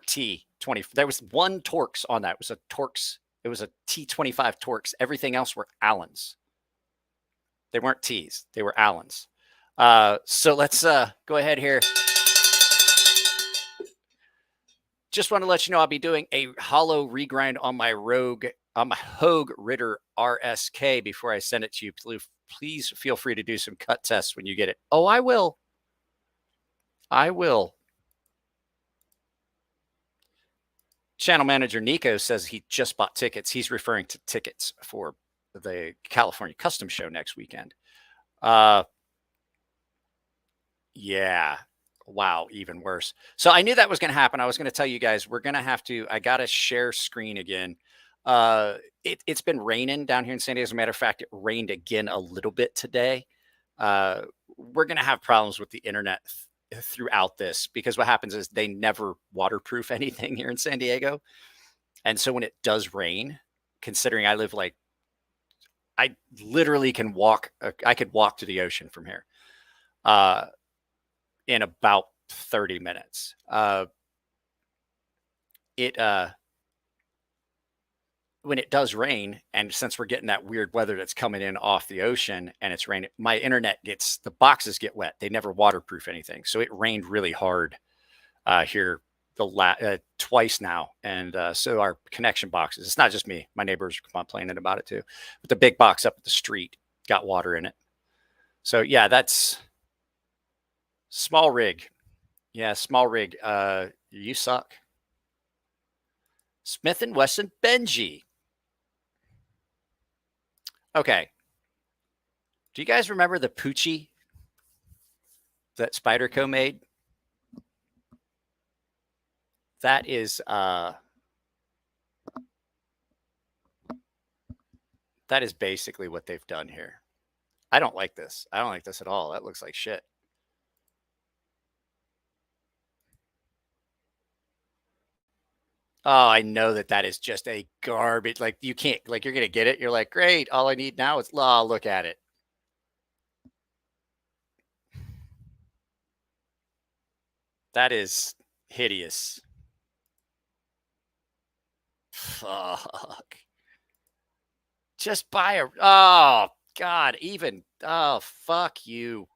T. 20. There was one Torx on that. It was a Torx. It was a T25 Torx. Everything else were Allens. They weren't T's. They were Allens. So let's go ahead here. Just want to let you know I'll be doing a hollow regrind on my Hogue Ritter RSK before I send it to you. Please feel free to do some cut tests when you get it. Oh, I will. I will. Channel manager Nico says he just bought tickets. He's referring to tickets for the California Custom Show next weekend. Yeah. Wow, even worse. So I knew that was going to happen. I was going to tell you guys, we're going to have to, I got to share screen again. It's been raining down here in San Diego. As a matter of fact, it rained again a little bit today. We're going to have problems with the internet throughout this, because what happens is they never waterproof anything here in San Diego. And so when it does rain, considering I live like, I literally can walk, I could walk to the ocean from here in about 30 minutes. When it does rain, and since we're getting that weird weather that's coming in off the ocean and it's raining, my internet the boxes get wet. They never waterproof anything. So it rained really hard here twice now. And so our connection boxes, it's not just me, my neighbors are complaining about it too, but the big box up at the street got water in it. So yeah, that's small rig. Yeah, small rig. You suck. Smith & Wesson Benji. Okay. Do you guys remember the Poochie that Spyderco made? That is basically what they've done here. I don't like this. I don't like this at all. That looks like shit. Oh, I know that is just a garbage. Like, you can't, like, you're going to get it. You're like, great. All I need now is, look at it. That is hideous. Fuck. Just buy oh, God, fuck you.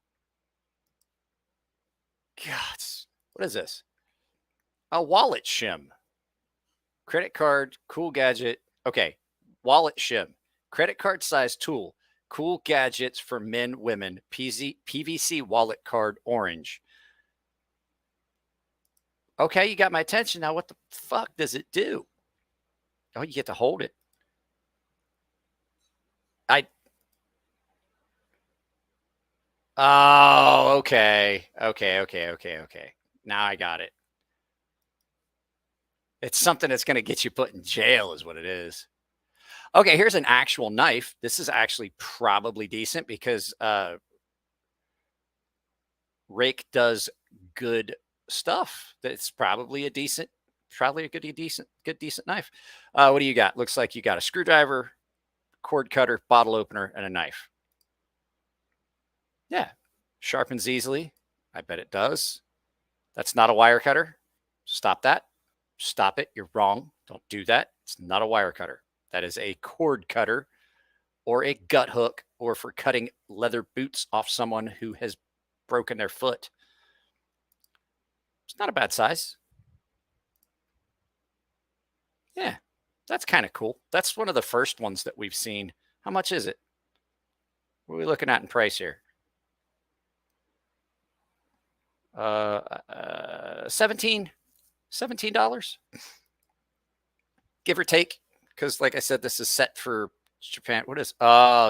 God, what is this? A wallet shim. Credit card, cool gadget. Okay, wallet shim. Credit card size tool. Cool gadgets for men, women. PVC wallet card, orange. Okay, you got my attention. Now what the fuck does it do? Oh, you get to hold it. Oh, okay. Okay. Now I got it. It's something that's going to get you put in jail is what it is. Okay, here's an actual knife. This is actually probably decent because Rake does good stuff. That's probably a decent knife. What do you got? Looks like you got a screwdriver, cord cutter, bottle opener, and a knife. Yeah, sharpens easily. I bet it does. That's not a wire cutter. Stop that. Stop it. You're wrong. Don't do that. It's not a wire cutter. That is a cord cutter or a gut hook, or for cutting leather boots off someone who has broken their foot. It's not a bad size. Yeah, that's kind of cool. That's one of the first ones that we've seen. How much is it? What are we looking at in price here? $17, give or take. Because like I said, this is set for Japan. What is,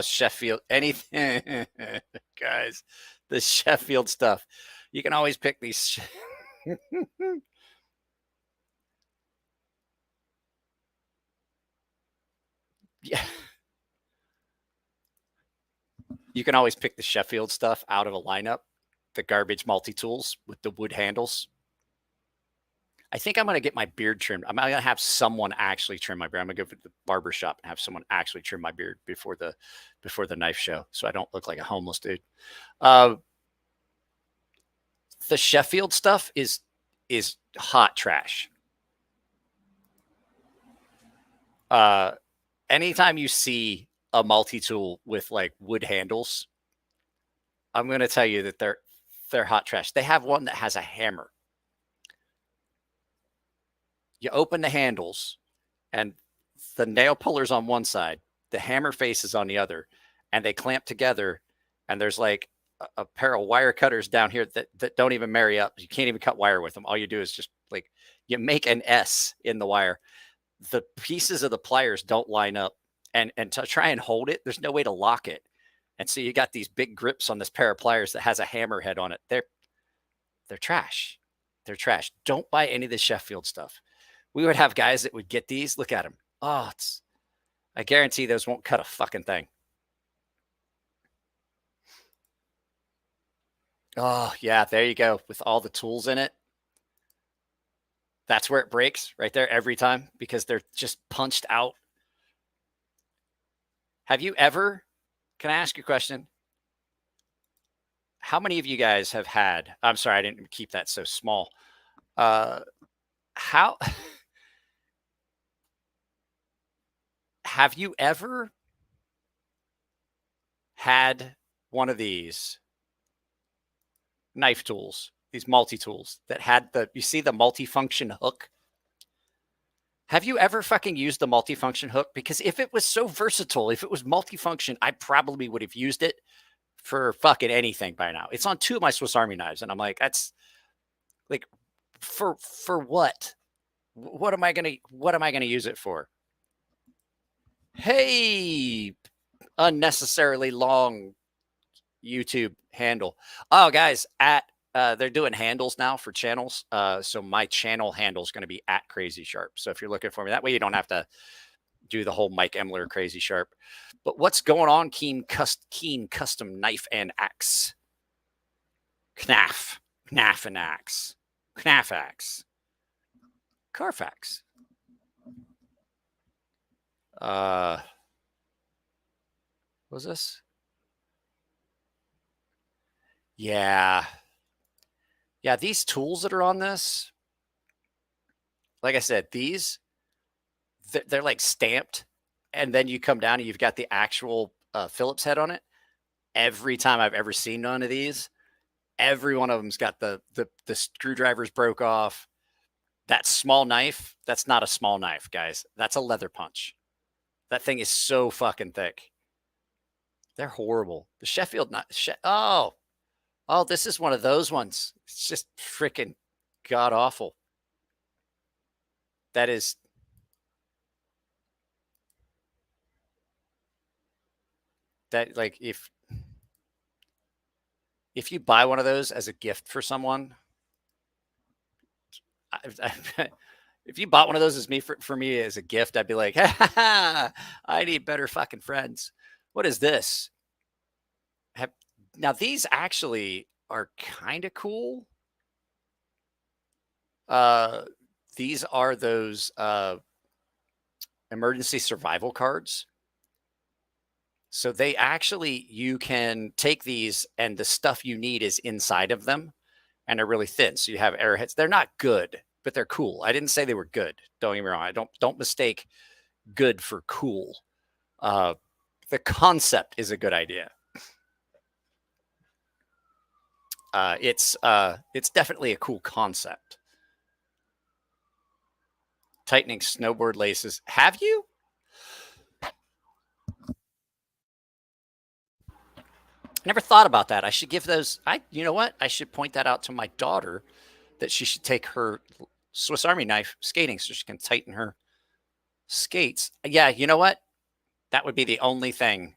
Sheffield, anything, guys, the Sheffield stuff. You can always pick these. Yeah. You can always pick the Sheffield stuff out of a lineup. The garbage multi-tools with the wood handles. I think I'm going to get my beard trimmed. I'm going to have someone actually trim my beard. I'm going to go to the barber shop and have someone actually trim my beard before the knife show, so I don't look like a homeless dude. The Sheffield stuff is hot trash. Anytime you see a multi-tool with like wood handles, I'm going to tell you that they're hot trash. They have one that has a hammer. You open the handles and the nail puller's on one side, the hammer face is on the other, and they clamp together, and there's like a pair of wire cutters down here that don't even marry up. You can't even cut wire with them. All you do is just like you make an S in the wire. The pieces of the pliers don't line up, and to try and hold it, there's no way to lock it. And so you got these big grips on this pair of pliers that has a hammer head on it. They're trash. They're trash. Don't buy any of the Sheffield stuff. We would have guys that would get these. Look at them. Oh, I guarantee those won't cut a fucking thing. Oh, yeah, there you go. With all the tools in it. That's where it breaks right there every time because they're just punched out. Have you ever, can I ask you a question? How many of you guys have had, I'm sorry, I didn't keep that so small. How, have you ever had one of these knife tools, these multi-tools that had you see the multifunction hook? Have you ever fucking used the multifunction hook? Because if it was so versatile, if it was multifunction, I probably would have used it for fucking anything by now. It's on 2 of my Swiss Army knives. And I'm like, that's like, for what? What am I going to use it for? Hey, unnecessarily long YouTube handle. Oh, guys, they're doing handles now for channels. So my channel handle is going to be at CrazySharp. So if you're looking for me, that way you don't have to do the whole Mike Emler CrazySharp. But what's going on? Keen custom knife and axe. Knaf and axe. Knaf axe. Carfax. What was this? Yeah. Yeah, these tools that are on this, like I said, they're like stamped, and then you come down and you've got the actual Phillips head on it. Every time I've ever seen one of these, every one of them's got the screwdrivers broke off. That small knife, that's not a small knife, guys. That's a leather punch. That thing is so fucking thick. They're horrible. The Sheffield knife. Oh, this is one of those ones. It's just freaking god awful. That is. That, like, if you buy one of those as a gift for someone, if you bought one of those as for me as a gift, I'd be like, I need better fucking friends. What is this? Now, these actually are kind of cool. These are those emergency survival cards. So they actually, you can take these and the stuff you need is inside of them, and they're really thin. So you have arrowheads. They're not good, but they're cool. I didn't say they were good. Don't get me wrong. Don't mistake good for cool. The concept is a good idea. It's definitely a cool concept. Tightening snowboard laces. Have you? Never thought about that. I should give those. You know what? I should point that out to my daughter, that she should take her Swiss Army knife skating so she can tighten her skates. Yeah, you know what? That would be the only thing.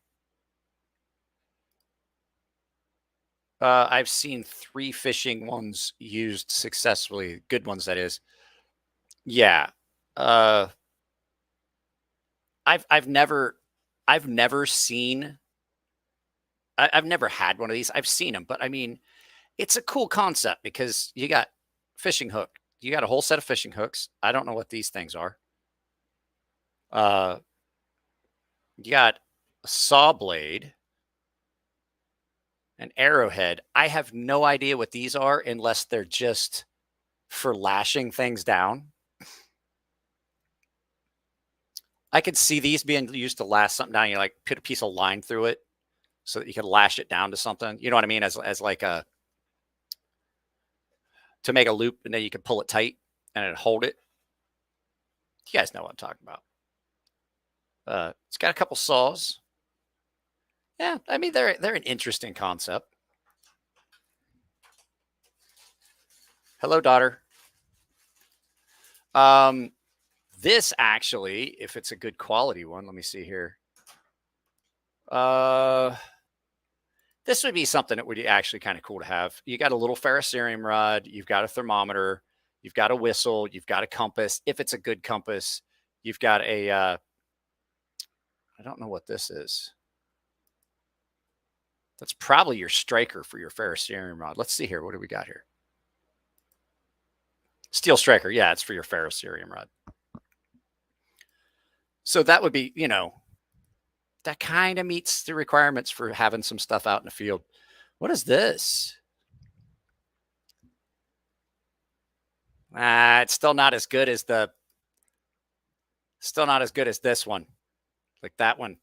I've seen 3 fishing ones used successfully. Good ones, that is. Yeah. I've never seen. I've never had one of these. I've seen them, but I mean, it's a cool concept because you got fishing hook. You got a whole set of fishing hooks. I don't know what these things are. You got a saw blade, an arrowhead. I have no idea what these are unless they're just for lashing things down. I could see these being used to lash something down. You like put a piece of line through it so that you can lash it down to something. You know what I mean? As like to make a loop, and then you can pull it tight and it'll hold it. You guys know what I'm talking about. It's got a couple saws. Yeah, I mean they're an interesting concept. Hello, daughter. This actually, if it's a good quality one, let me see here. This would be something that would be actually kind of cool to have. You got a little ferrocerium rod, you've got a thermometer, you've got a whistle, you've got a compass. If it's a good compass, you've got a, I don't know what this is. That's probably your striker for your ferrocerium rod. Let's see here. What do we got here? Steel striker. Yeah, it's for your ferrocerium rod. So that would be, you know, that kind of meets the requirements for having some stuff out in the field. What is this? It's still not as good as this one. Like that one.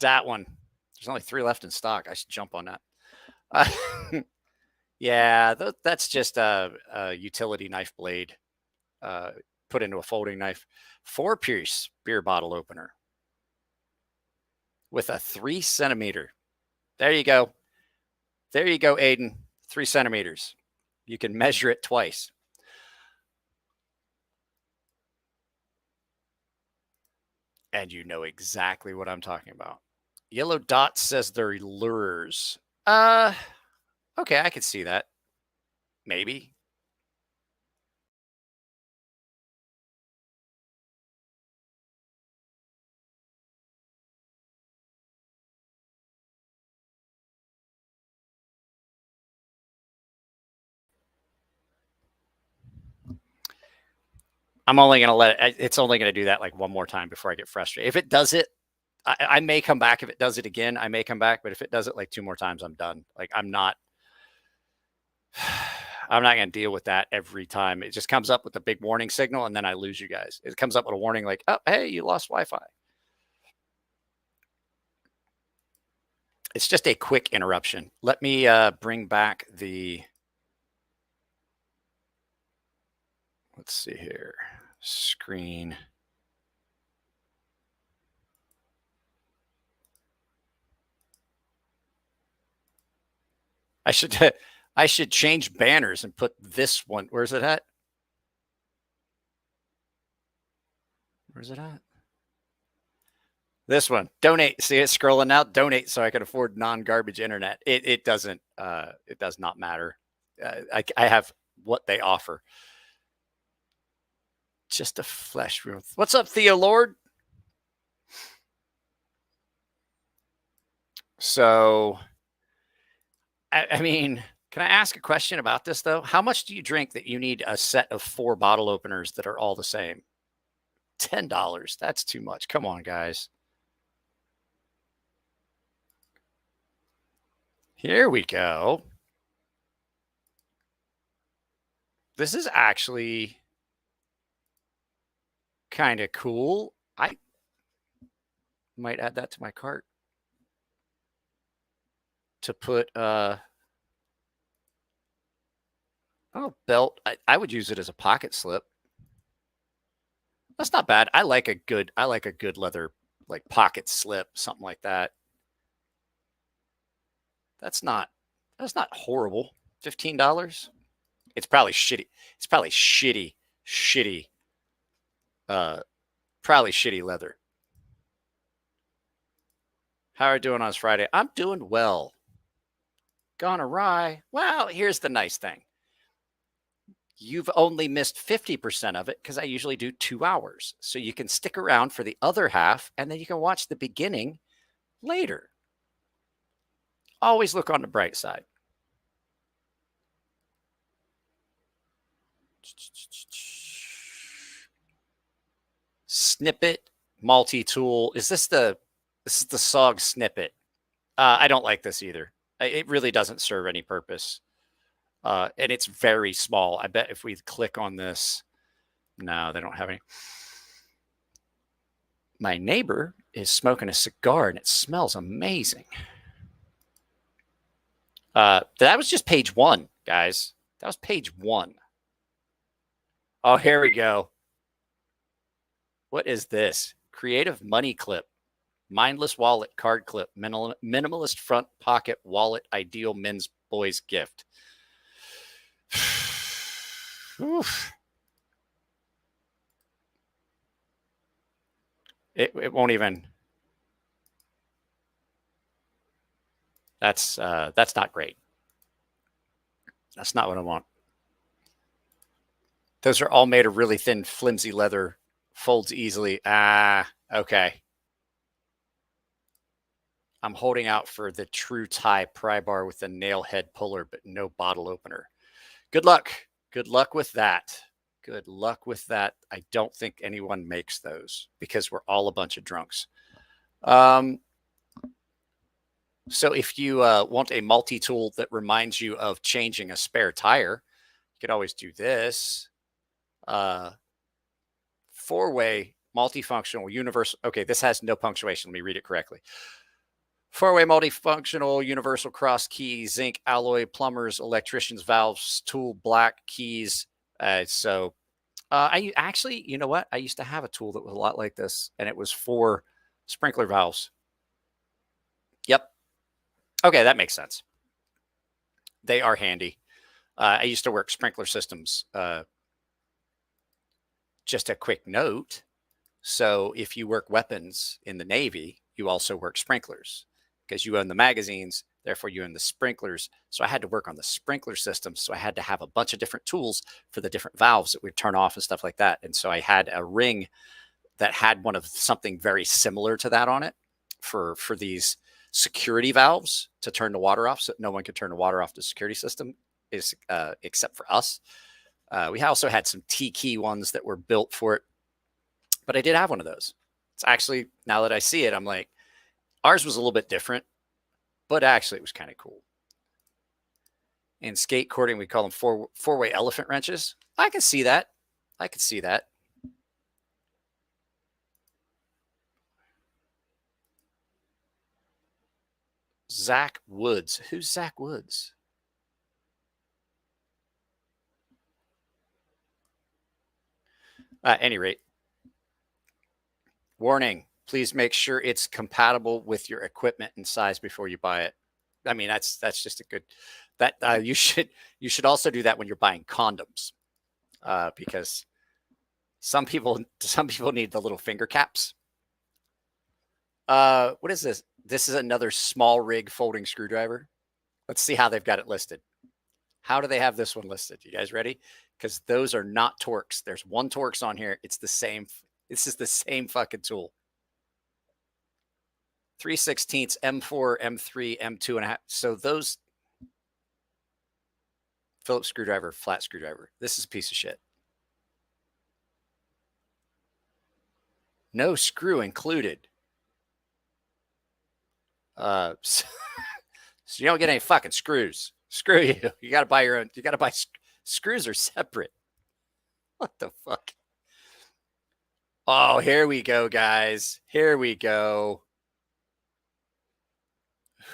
There's only 3 left in stock. I should jump on that. Yeah, that's just a utility knife blade put into a folding knife. 4-piece beer bottle opener with a 3 centimeter. There you go. There you go, Aiden. 3 centimeters. You can measure it twice. And you know exactly what I'm talking about. Yellow Dot says they're lures. Okay, I could see that. Maybe. I'm only going to let it, it's only going to do that like one more time before I get frustrated. If it does it, I may come back. If it does it again, I may come back. But if it does it like 2 more times, I'm done. Like I'm not going to deal with that every time. It just comes up with a big warning signal and then I lose you guys. It comes up with a warning like, oh, hey, you lost Wi-Fi. It's just a quick interruption. Let me bring back the, let's see here, screen. I should change banners and put this one. Where's it at? Where's it at? This one. Donate. See it scrolling now? Donate so I can afford non-garbage internet. It does not matter. I have what they offer. Just a flesh room. What's up, Theo Lord? So, I mean, can I ask a question about this, though? How much do you drink that you need a set of 4 bottle openers that are all the same? $10. That's too much. Come on, guys. Here we go. This is actually kind of cool. I might add that to my cart. To put belt. I would use it as a pocket slip. That's not bad. I like a good leather like pocket slip, something like that. That's not horrible. $15. It's probably shitty. It's probably shitty leather. How are you doing on this Friday? I'm doing well. Gone awry. Well, here's the nice thing. You've only missed 50% of it because I usually do 2 hours. So you can stick around for the other half and then you can watch the beginning later. Always look on the bright side. Snippet multi-tool. Is this the SOG snippet? I don't like this either. It really doesn't serve any purpose. And it's very small. I bet if we click on this, no, they don't have any. my neighbor is smoking a cigar and it smells amazing. That was just page 1, guys. That was page 1. Oh, here we go. What is this? Creative money clip. Mindless wallet card clip. Minimalist front pocket wallet. Ideal men's boys gift. Oof. It won't even. That's not great. That's not what I want. Those are all made of really thin, flimsy leather, folds easily. Okay. I'm holding out for the true tie pry bar with a nail head puller, but no bottle opener. Good luck. Good luck with that. Good luck with that. I don't think anyone makes those because we're all a bunch of drunks. So if you want a multi-tool that reminds you of changing a spare tire, you could always do this. 4-way multifunctional universal. Okay, this has no punctuation. Let me read it correctly. 4-way multifunctional universal cross key, zinc alloy, plumbers, electricians, valves, tool, black keys. I actually, you know what? I used to have a tool that was a lot like this, and it was for sprinkler valves. Yep. Okay, that makes sense. They are handy. I used to work sprinkler systems. Just a quick note. So if you work weapons in the Navy, you also work sprinklers because you own the magazines. Therefore, you own the sprinklers. So I had to work on the sprinkler system. So I had to have a bunch of different tools for the different valves that would turn off and stuff like that. And so I had a ring that had one of something very similar to that on it for these security valves to turn the water off, so no one could turn the water off the security system except for us. We also had some T-key ones that were built for it, but I did have one of those. It's actually, now that I see it, I'm like, ours was a little bit different, but actually it was kind of cool. In skate cording, we call them four-way elephant wrenches. I can see that. I can see that. Zach Woods. Who's Zach Woods? At any rate, warning, please make sure it's compatible with your equipment and size before you buy it. I mean, that's just a good, you should also do that when you're buying condoms, because some people need the little finger caps. What is this? This is another small rig folding screwdriver. Let's see how they've got it listed. How do they have this one listed? You guys ready? Because those are not Torx. There's one Torx on here. It's the same. This is the same fucking tool. 3/16, M4, M3, M2.5. So those Phillips screwdriver, flat screwdriver. This is a piece of shit. No screw included. So you don't get any fucking screws. Screw you. You got to buy your own. You got to buy screws are separate. What the fuck? Oh, here we go, guys. Here we go.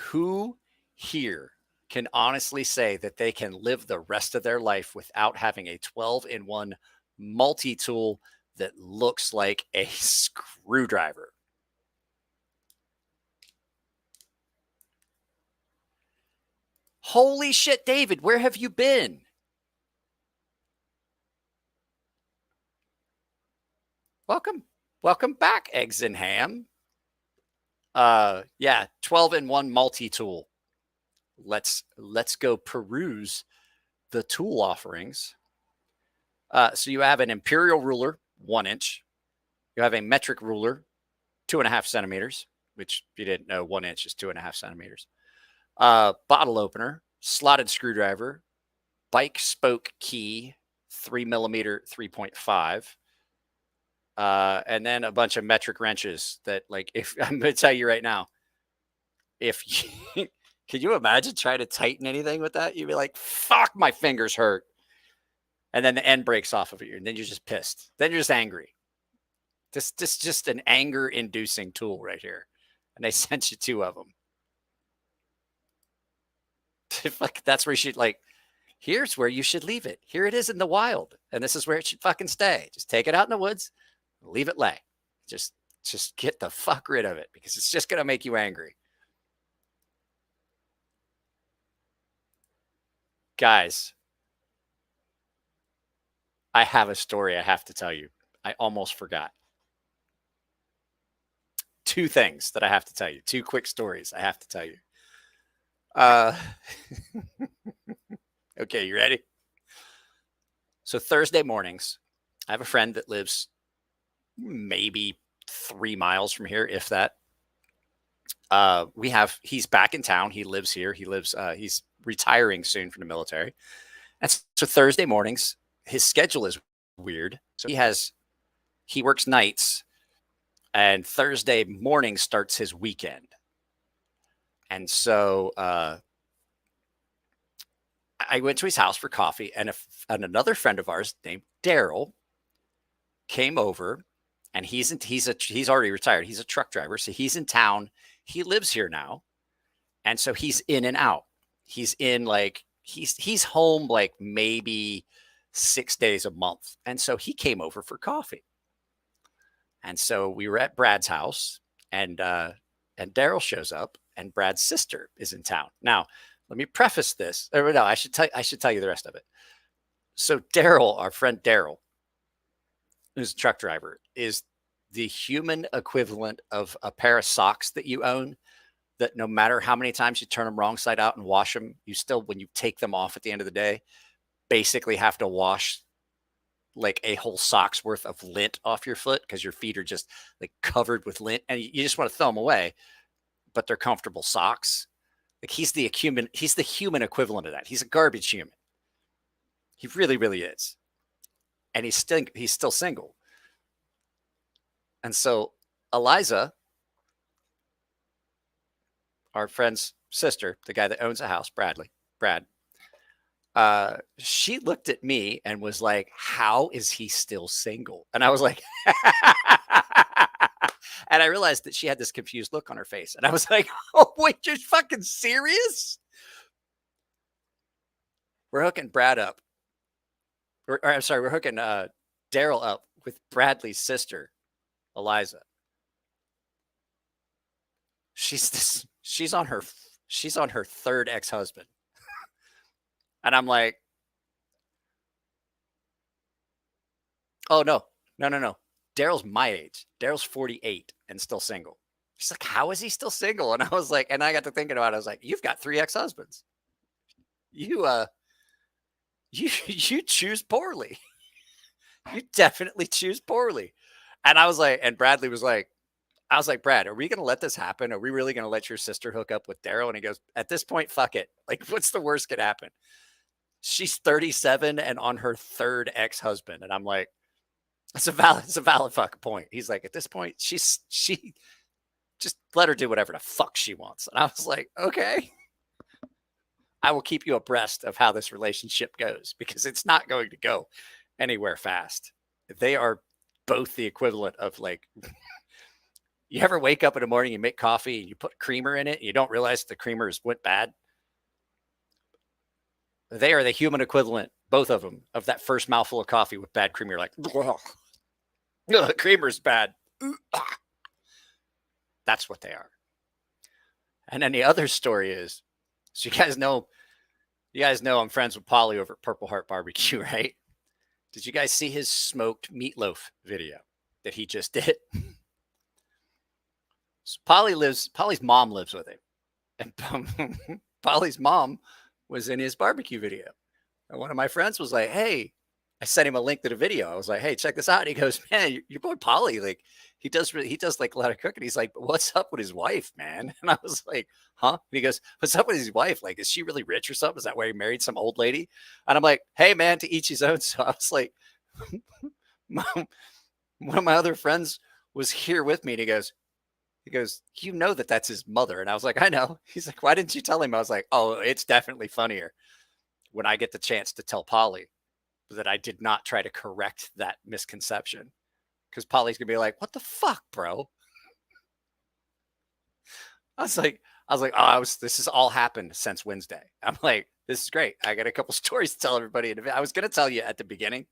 Who here can honestly say that they can live the rest of their life without having a 12-in-1 multi-tool that looks like a screwdriver? Holy shit, David, where have you been? Welcome back, Eggs and Ham. Yeah, 12-in-1 multi-tool. Let's go peruse the tool offerings. So you have an imperial ruler, 1 inch. You have a metric ruler, 2.5 centimeters, which if you didn't know, 1 inch is 2.5 centimeters. Bottle opener, slotted screwdriver, bike spoke key, 3mm, 3.5. And then a bunch of metric wrenches that, like, if I'm going to tell you right now, if you, could you imagine trying to tighten anything with that? You'd be like, fuck, my fingers hurt. And then the end breaks off of you. And then you're just pissed. Then you're just angry. This is just an anger-inducing tool right here. And they sent you 2 of them. That's where you should, like, here's where you should leave it. Here it is in the wild. And this is where it should fucking stay. Just take it out in the woods, leave it lay. Just get the fuck rid of it because it's just going to make you angry. Guys, I have a story I have to tell you. I almost forgot. 2 things that I have to tell you. 2 quick stories I have to tell you. Okay, you ready? So Thursday mornings, I have a friend that lives maybe 3 miles from here, if that. He's back in town. He lives here. He's retiring soon from the military. And so Thursday mornings, his schedule is weird. So he works nights, and Thursday morning starts his weekend. And so I went to his house for coffee, and another friend of ours named Daryl came over, and he's already retired. He's a truck driver, so he's in town. He lives here now, and so he's in and out. He's in he's home like maybe 6 days a month, and so he came over for coffee. And so we were at Brad's house, and Daryl shows up, and Brad's sister is in town. Now, let me preface this. Or no, I should tell you the rest of it. So Daryl, our friend Daryl, who's a truck driver, is the human equivalent of a pair of socks that you own that no matter how many times you turn them wrong side out and wash them, you still, when you take them off at the end of the day, basically have to wash like a whole sock's worth of lint off your foot because your feet are just like covered with lint and you just want to throw them away, but they're comfortable socks. Like he's the human equivalent of that. He's a garbage human. He really, really is. And he's still single. And so Eliza, our friend's sister, the guy that owns a house, Brad, she looked at me and was like, how is he still single? And I was like, and I realized that she had this confused look on her face. And I was like, oh, wait, you're fucking serious? We're hooking Brad up. We're hooking Daryl up with Bradley's sister, Eliza. She's on her 3rd ex-husband. And I'm like, oh, no. Daryl's my age. Daryl's 48 and still single. She's like, how is he still single? And I was like, and I got to thinking about it. I was like, you've got 3 ex-husbands. You choose poorly. You definitely choose poorly. And I was like, and Bradley was like, I was like, Brad, are we going to let this happen? Are we really going to let your sister hook up with Daryl? And he goes, at this point, fuck it. Like, what's the worst could happen? She's 37 and on her 3rd ex-husband. And I'm like, it's a valid fucking point. He's like, at this point, she just let her do whatever the fuck she wants. And I was like, okay, I will keep you abreast of how this relationship goes because it's not going to go anywhere fast. They are both the equivalent of like, you ever wake up in the morning, you make coffee and you put creamer in it, and you don't realize the creamer went bad? They are the human equivalent, both of them, of that first mouthful of coffee with bad creamer. You're like, the creamer's bad. That's what they are. And then the other story is, so you guys know I'm friends with Polly over at Purple Heart Barbecue, right? Did you guys see his smoked meatloaf video that he just did? So Polly's mom lives with him. And Polly's mom was in his barbecue video. And one of my friends was like, hey, I sent him a link to the video. I was like, hey, check this out. And he goes, man, your boy Polly, like he does like a lot of cooking. He's like, but what's up with his wife, man? And I was like, huh? And he goes, what's up with his wife? Like, is she really rich or something? Is that why he married some old lady? And I'm like, hey man, to each his own. So I was like, one of my other friends was here with me and he goes, you know that's his mother. And I was like, I know. He's like, why didn't you tell him? I was like, oh, it's definitely funnier when I get the chance to tell Polly that I did not try to correct that misconception. because Polly's gonna be like, "What the fuck, bro?" I was like, this has all happened since Wednesday. I'm like, this is great. I got a couple stories to tell everybody. I was gonna tell you at the beginning,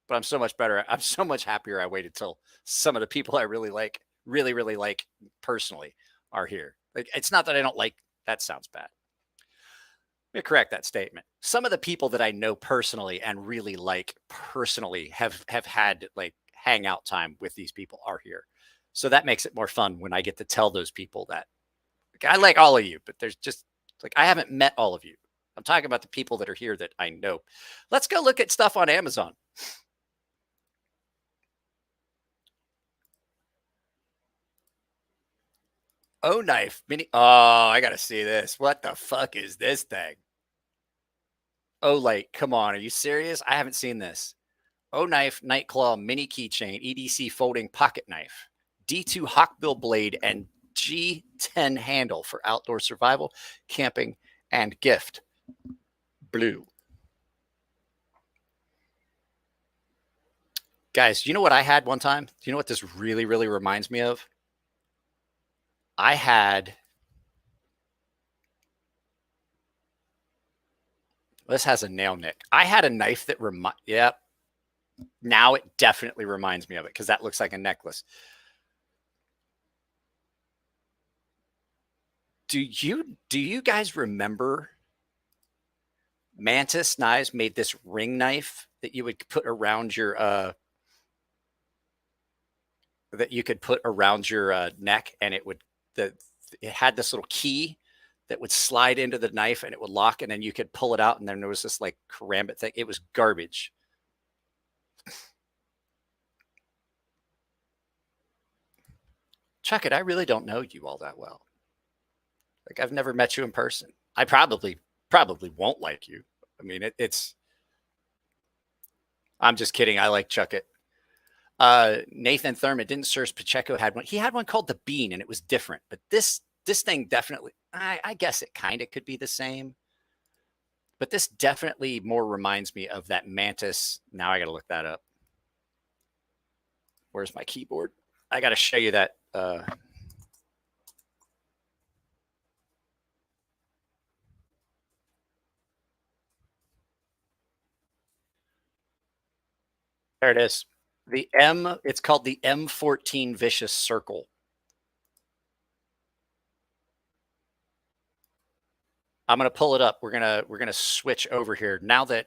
but I'm so much better. I'm so much happier. I waited till some of the people I really like, really like personally, are here. Like, it's not that I don't like. That sounds bad. Let me correct that statement. Some of the people that I know personally and really like personally have had like hangout time with these people are here. So that makes it more fun when I get to tell those people that like, I like all of you, but there's just like, I haven't met all of you. I'm talking about the people that are here that I know. Let's go look at stuff on Amazon. Oh, knife mini. Oh, I got to see this. What the fuck is this thing? Oh, like, come on. Are you serious? I haven't seen this. Oh, knife, Nightclaw, mini keychain, EDC folding pocket knife, D2 hawkbill blade, and G10 handle for outdoor survival, camping, and gift. Blue. Guys, you know what I had one time? Do you know what this really, really reminds me of? I had, this has a nail nick. I had a knife that yep. Now it definitely reminds me of it because that looks like a necklace. Do you guys remember Mantis Knives made this ring knife that you would put around your neck, and it had this little key that would slide into the knife and it would lock, and then you could pull it out, and then there was this like karambit thing. It was garbage. Chuck it, I really don't know you all that well. Like, I've never met you in person. I probably won't like you. I mean, it's. I'm just kidding. I like Chuck it. Nathan Thurman didn't search. Pacheco had one. He had one called the Bean, and it was different. But this thing definitely. I guess it kind of could be the same. But this definitely more reminds me of that Mantis. Now I got to look that up. Where's my keyboard? I got to show you that. There it is. It's called the M14 Vicious Circle. I'm going to pull it up. We're going to switch over here now that.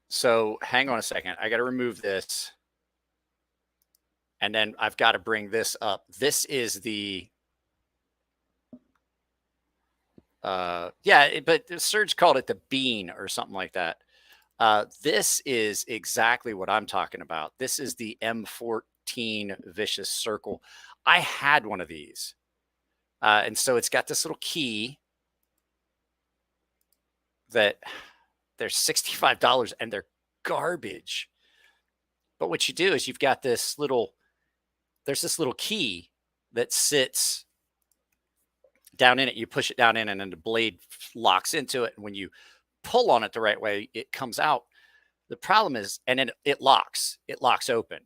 So hang on a second. I got to remove this. And then I've got to bring this up. This is the, yeah, but Serge called it the Bean or something like that. This is exactly what I'm talking about. This is the M14 Vicious Circle. I had one of these. And so it's got this little key that they're $65 and they're garbage. But what you do is you've got this little, there's this little key that sits down in it. You push it down in and then the blade locks into it. And when you pull on it the right way, it comes out. The problem is, and then it locks open.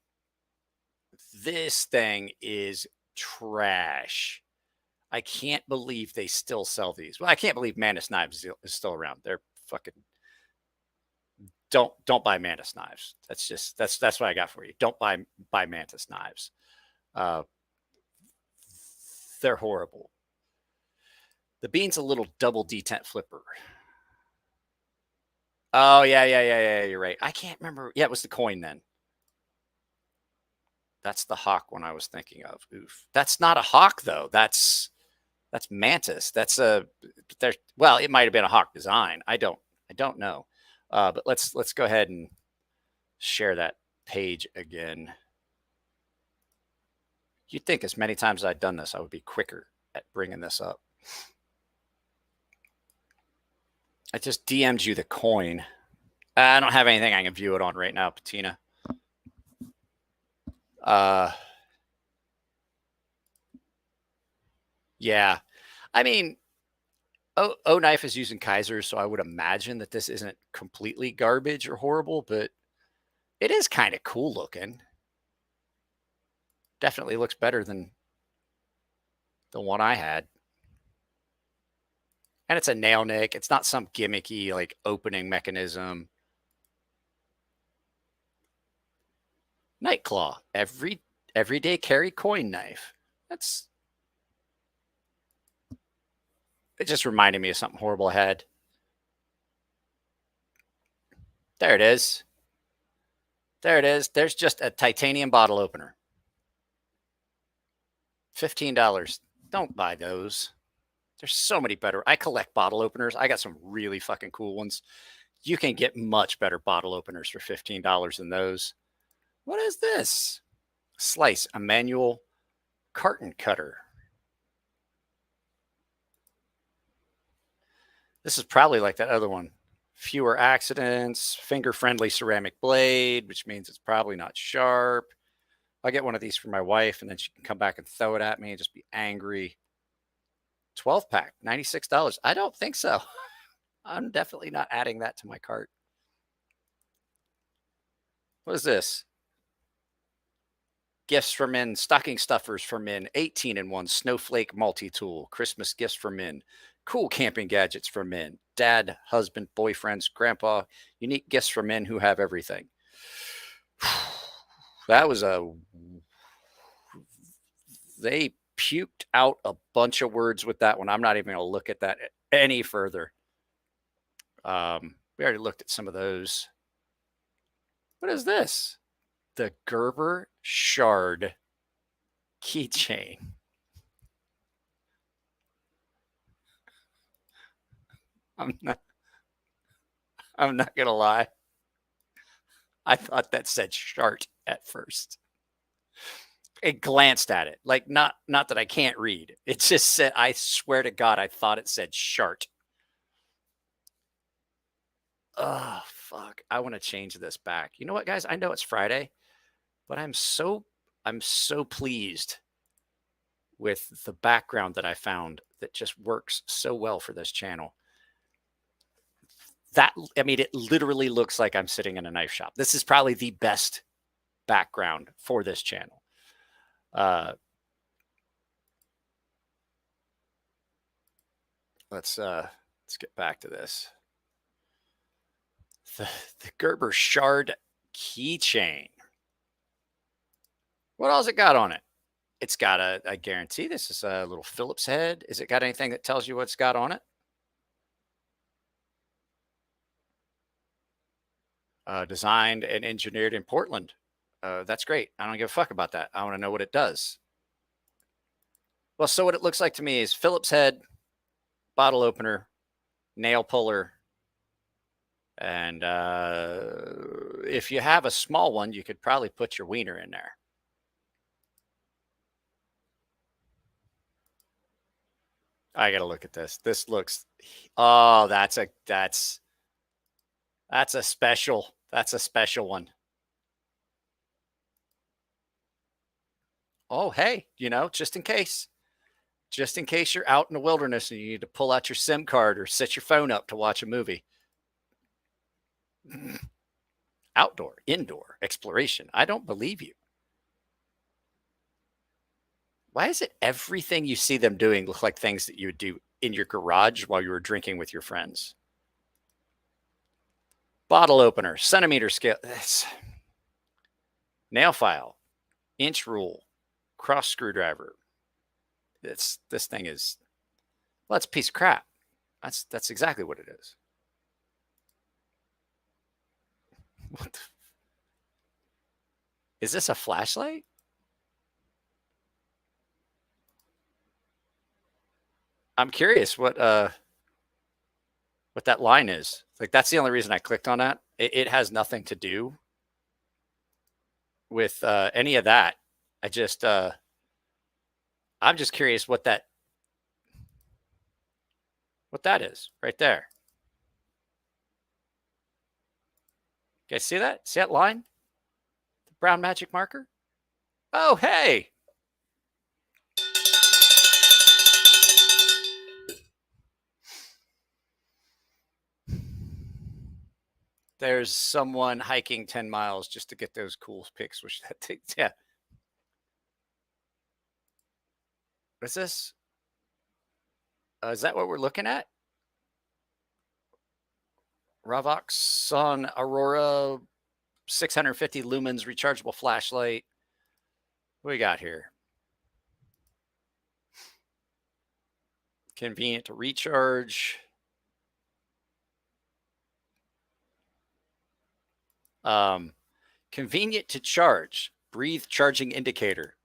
This thing is trash. I can't believe they still sell these. Well, I can't believe Mantis Knives is still around. They're fucking, don't buy Mantis Knives. That's what I got for you. Don't buy Mantis Knives. They're horrible. The Bean's a little double detent flipper. Oh, yeah. You're right. I can't remember. Yeah, it was the coin then. That's the hawk one I was thinking of. Oof. That's not a hawk though. That's Mantis. Well, it might have been a hawk design. I don't know. But let's go ahead and share that page again. You'd think as many times as I'd done this, I would be quicker at bringing this up. I just DM'd you the coin. I don't have anything I can view it on right now, Patina. Yeah. I mean, O Knife is using Kaiser, so I would imagine that this isn't completely garbage or horrible, but it is kind of cool looking. Definitely looks better than the one I had. And it's a nail nick. It's not some gimmicky like opening mechanism. Nightclaw, everyday carry coin knife. It just reminded me of something horrible I had. There it is. There it is. There's just a titanium bottle opener. $15. Don't buy those. There's so many better. I collect bottle openers. I got some really fucking cool ones. You can get much better bottle openers for $15 than those. What is this? Slice, a manual carton cutter. This is probably like that other one. Fewer accidents, finger-friendly ceramic blade, which means it's probably not sharp. I'll get one of these for my wife, and then she can come back and throw it at me and just be angry. 12-pack, $96. I don't think so. I'm definitely not adding that to my cart. What is this? Gifts for men, stocking stuffers for men, 18-in-1 snowflake multi-tool, Christmas gifts for men, cool camping gadgets for men, dad, husband, boyfriends, grandpa, unique gifts for men who have everything. That was they puked out a bunch of words with that one. I'm not even going to look at that any further. We already looked at some of those. What is this? The Gerber Shard keychain. I'm not gonna lie. I thought that said shart at first. It glanced at it. Like not that I can't read. It just said, I swear to God, I thought it said shart. Oh, fuck. I want to change this back. You know what, guys? I know it's Friday, but I'm so pleased with the background that I found that just works so well for this channel. It literally looks like I'm sitting in a knife shop. This is probably the best background for this channel. Let's get back to this. The Gerber Shard keychain. What else it got on it? It's got I guarantee this is a little Phillips head. Is it got anything that tells you what's got on it? Designed and engineered in Portland. That's great. I don't give a fuck about that. I want to know what it does. Well, so what it looks like to me is Phillips head, bottle opener, nail puller, and if you have a small one, you could probably put your wiener in there. I got to look at this. This looks, oh, that's a special, that's a special one. Oh, hey, just in case you're out in the wilderness and you need to pull out your SIM card or set your phone up to watch a movie. Outdoor, indoor exploration. I don't believe you. Why is it everything you see them doing look like things that you would do in your garage while you were drinking with your friends? Bottle opener, centimeter scale, nail file, inch rule, cross screwdriver. This thing is, well, it's a piece of crap. That's exactly what it is. What is this, a flashlight? I'm curious what that line is. Like, that's the only reason I clicked on that. It has nothing to do with any of that. I'm just curious what that is right there. You guys see that? See that line? The brown magic marker? Oh, hey. There's someone hiking 10 miles just to get those cool pics, which that takes, yeah. What's this? Is that what we're looking at? Ravox Sun Aurora 650 lumens rechargeable flashlight. What we got here? Convenient to recharge. Convenient to charge. Breathe charging indicator.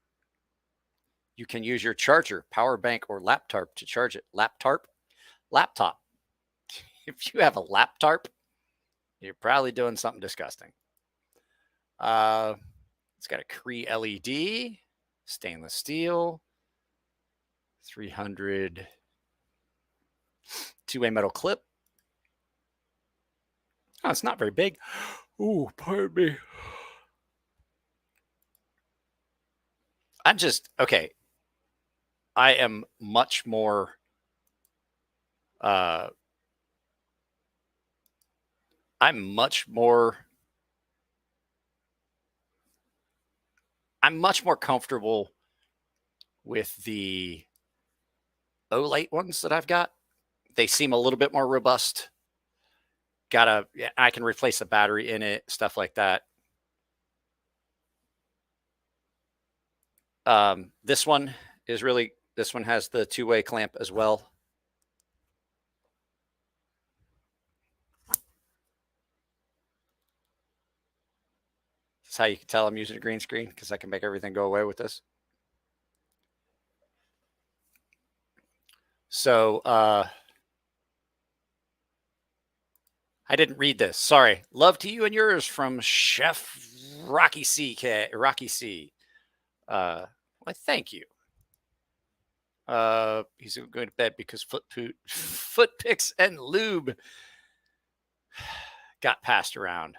You can use your charger, power bank, or laptop to charge it. Laptop. If you have a laptop, you're probably doing something disgusting. It's got a Cree LED, stainless steel, 300 two-way metal clip. Oh, it's not very big. Ooh, pardon me. Okay. I am much more I'm much more comfortable with the OLED ones that I've got. They seem a little bit more robust. I can replace the battery in it, stuff like that. This one has the two-way clamp as well. This is how you can tell I'm using a green screen, because I can make everything go away with this. So I didn't read this. Sorry. Love to you and yours from Chef Rocky C. Well, thank you. He's going to bed because foot picks and lube got passed around.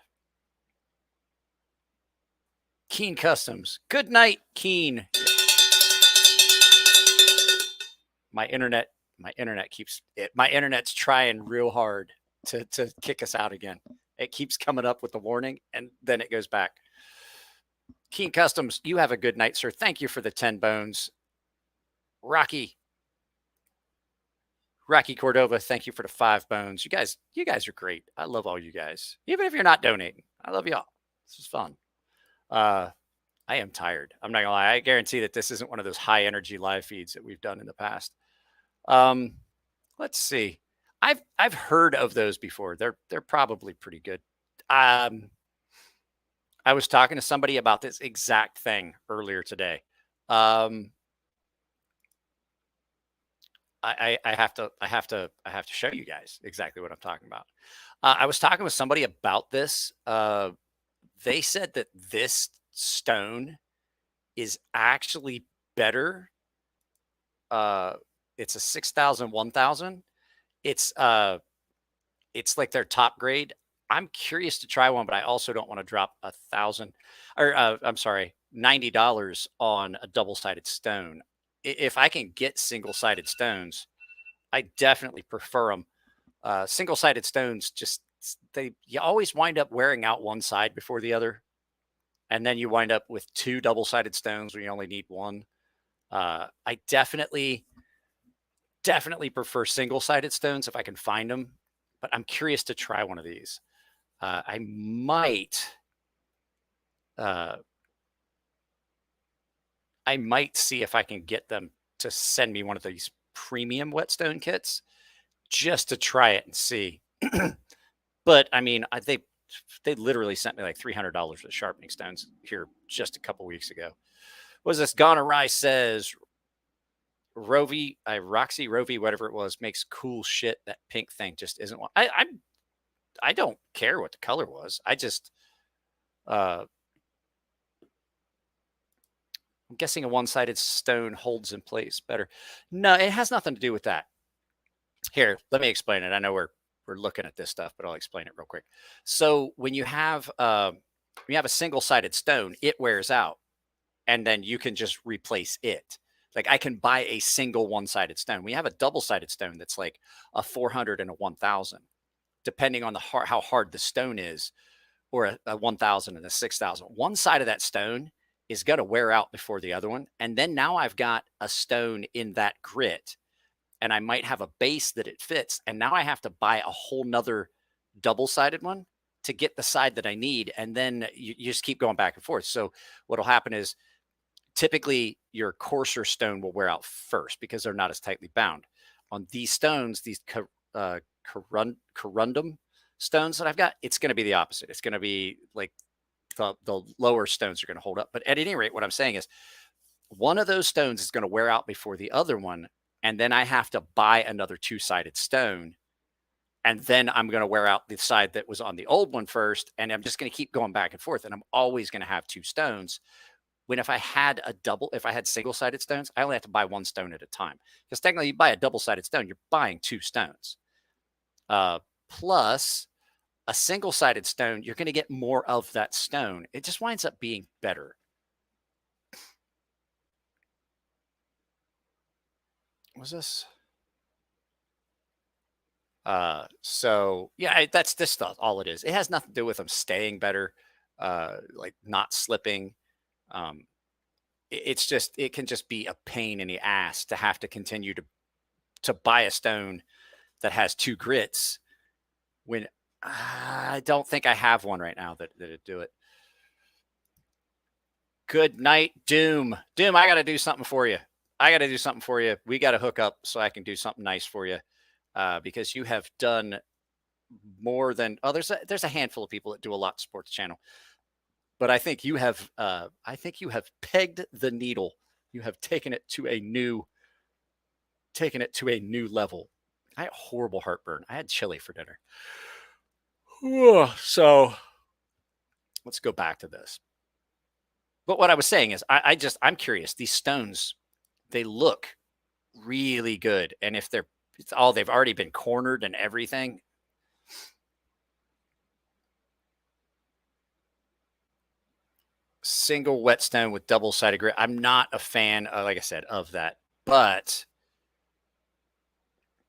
Keen Customs. Good night, Keen. My internet's trying real hard to kick us out again. It keeps coming up with the warning, and then it goes back. Keen Customs, you have a good night, sir. Thank you for the 10 bones. Rocky Cordova, thank you for the 5 bones. You guys are great. I love all you guys. Even if you're not donating, I love y'all. This is fun. I am tired. I'm not gonna lie. I guarantee that this isn't one of those high energy live feeds that we've done in the past. Let's see. I've heard of those before. They're probably pretty good. I was talking to somebody about this exact thing earlier today. I have to show you guys exactly what I'm talking about. I was talking with somebody about this. They said that this stone is actually better. It's a 6,000, 1,000. It's like their top grade. I'm curious to try one, but I also don't want to drop $1,000 or I'm sorry, $90 on a double-sided stone. If I can get single-sided stones, I definitely prefer them. Single-sided stones, you always wind up wearing out one side before the other. And then you wind up with 2 double-sided stones when you only need one. I definitely prefer single-sided stones if I can find them, but I'm curious to try one of these. I might see if I can get them to send me one of these premium whetstone kits just to try it and see. But I mean, they literally sent me like $300 for sharpening stones here just a couple weeks ago. What is this? Gone Awry says, Roxy, whatever it was, makes cool shit. That pink thing just isn't one. I don't care what the color was. I just, I'm guessing a one-sided stone holds in place better. No, it has nothing to do with that. Here, let me explain it. I know we're looking at this stuff, but I'll explain it real quick. So when you have a single-sided stone, it wears out, and then you can just replace it. Like I can buy a single one-sided stone. We have a double-sided stone that's like a 400 and a 1,000. depending on how hard the stone is, or a 1,000 and a 6,000. One side of that stone is going to wear out before the other one. And then now I've got a stone in that grit, and I might have a base that it fits. And now I have to buy a whole nother double-sided one to get the side that I need. And then you just keep going back and forth. So what'll happen is typically your coarser stone will wear out first because they're not as tightly bound. On these stones, these corundum stones that I've got, it's going to be the opposite. It's going to be like the lower stones are going to hold up. But at any rate, what I'm saying is one of those stones is going to wear out before the other one. And then I have to buy another two-sided stone. And then I'm going to wear out the side that was on the old one first. And I'm just going to keep going back and forth. And I'm always going to have two stones. When if I had single-sided stones, I only have to buy one stone at a time. Because technically you buy a double-sided stone, you're buying two stones. Plus a single-sided stone, you're going to get more of that stone. It just winds up being better. What was this? So yeah, that's this stuff. All it is. It has nothing to do with them staying better, like not slipping. It's just, it can just be a pain in the ass to have to continue to buy a stone that has two grits when I don't think I have one right now that'd do it. Good night, Doom. Doom, I got to do something for you. We got to hook up so I can do something nice for you. Because you have done more than others. There's a handful of people that do a lot to support the channel, but I think you have pegged the needle. You have taken it to a new level. I had horrible heartburn. I had chili for dinner. So let's go back to this. But what I was saying is I'm curious. These stones, they look really good. And if they've already been cornered and everything. Single whetstone with double-sided grit. I'm not a fan, like I said, of that. But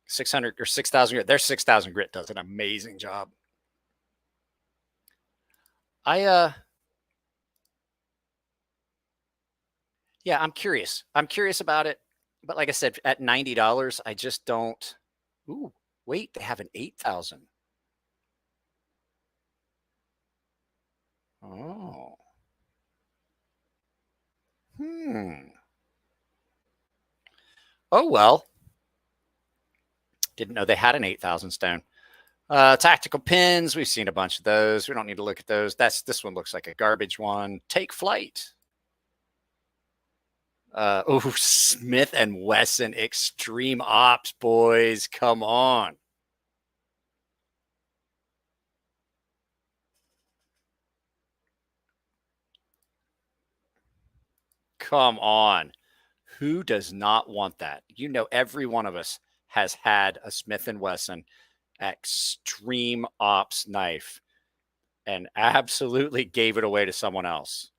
600 or 6,000 grit. Their 6,000 grit does an amazing job. Yeah, I'm curious. I'm curious about it. But like I said, at $90, I just don't. Ooh, wait, they have an 8,000. Oh. Oh, well. Didn't know they had an 8,000 stone. Tactical pins. We've seen a bunch of those. We don't need to look at those. This one looks like a garbage one. Take flight. Smith and Wesson Extreme Ops, boys. Come on. Come on. Who does not want that? You know, every one of us has had a Smith and Wesson Extreme Ops knife and absolutely gave it away to someone else.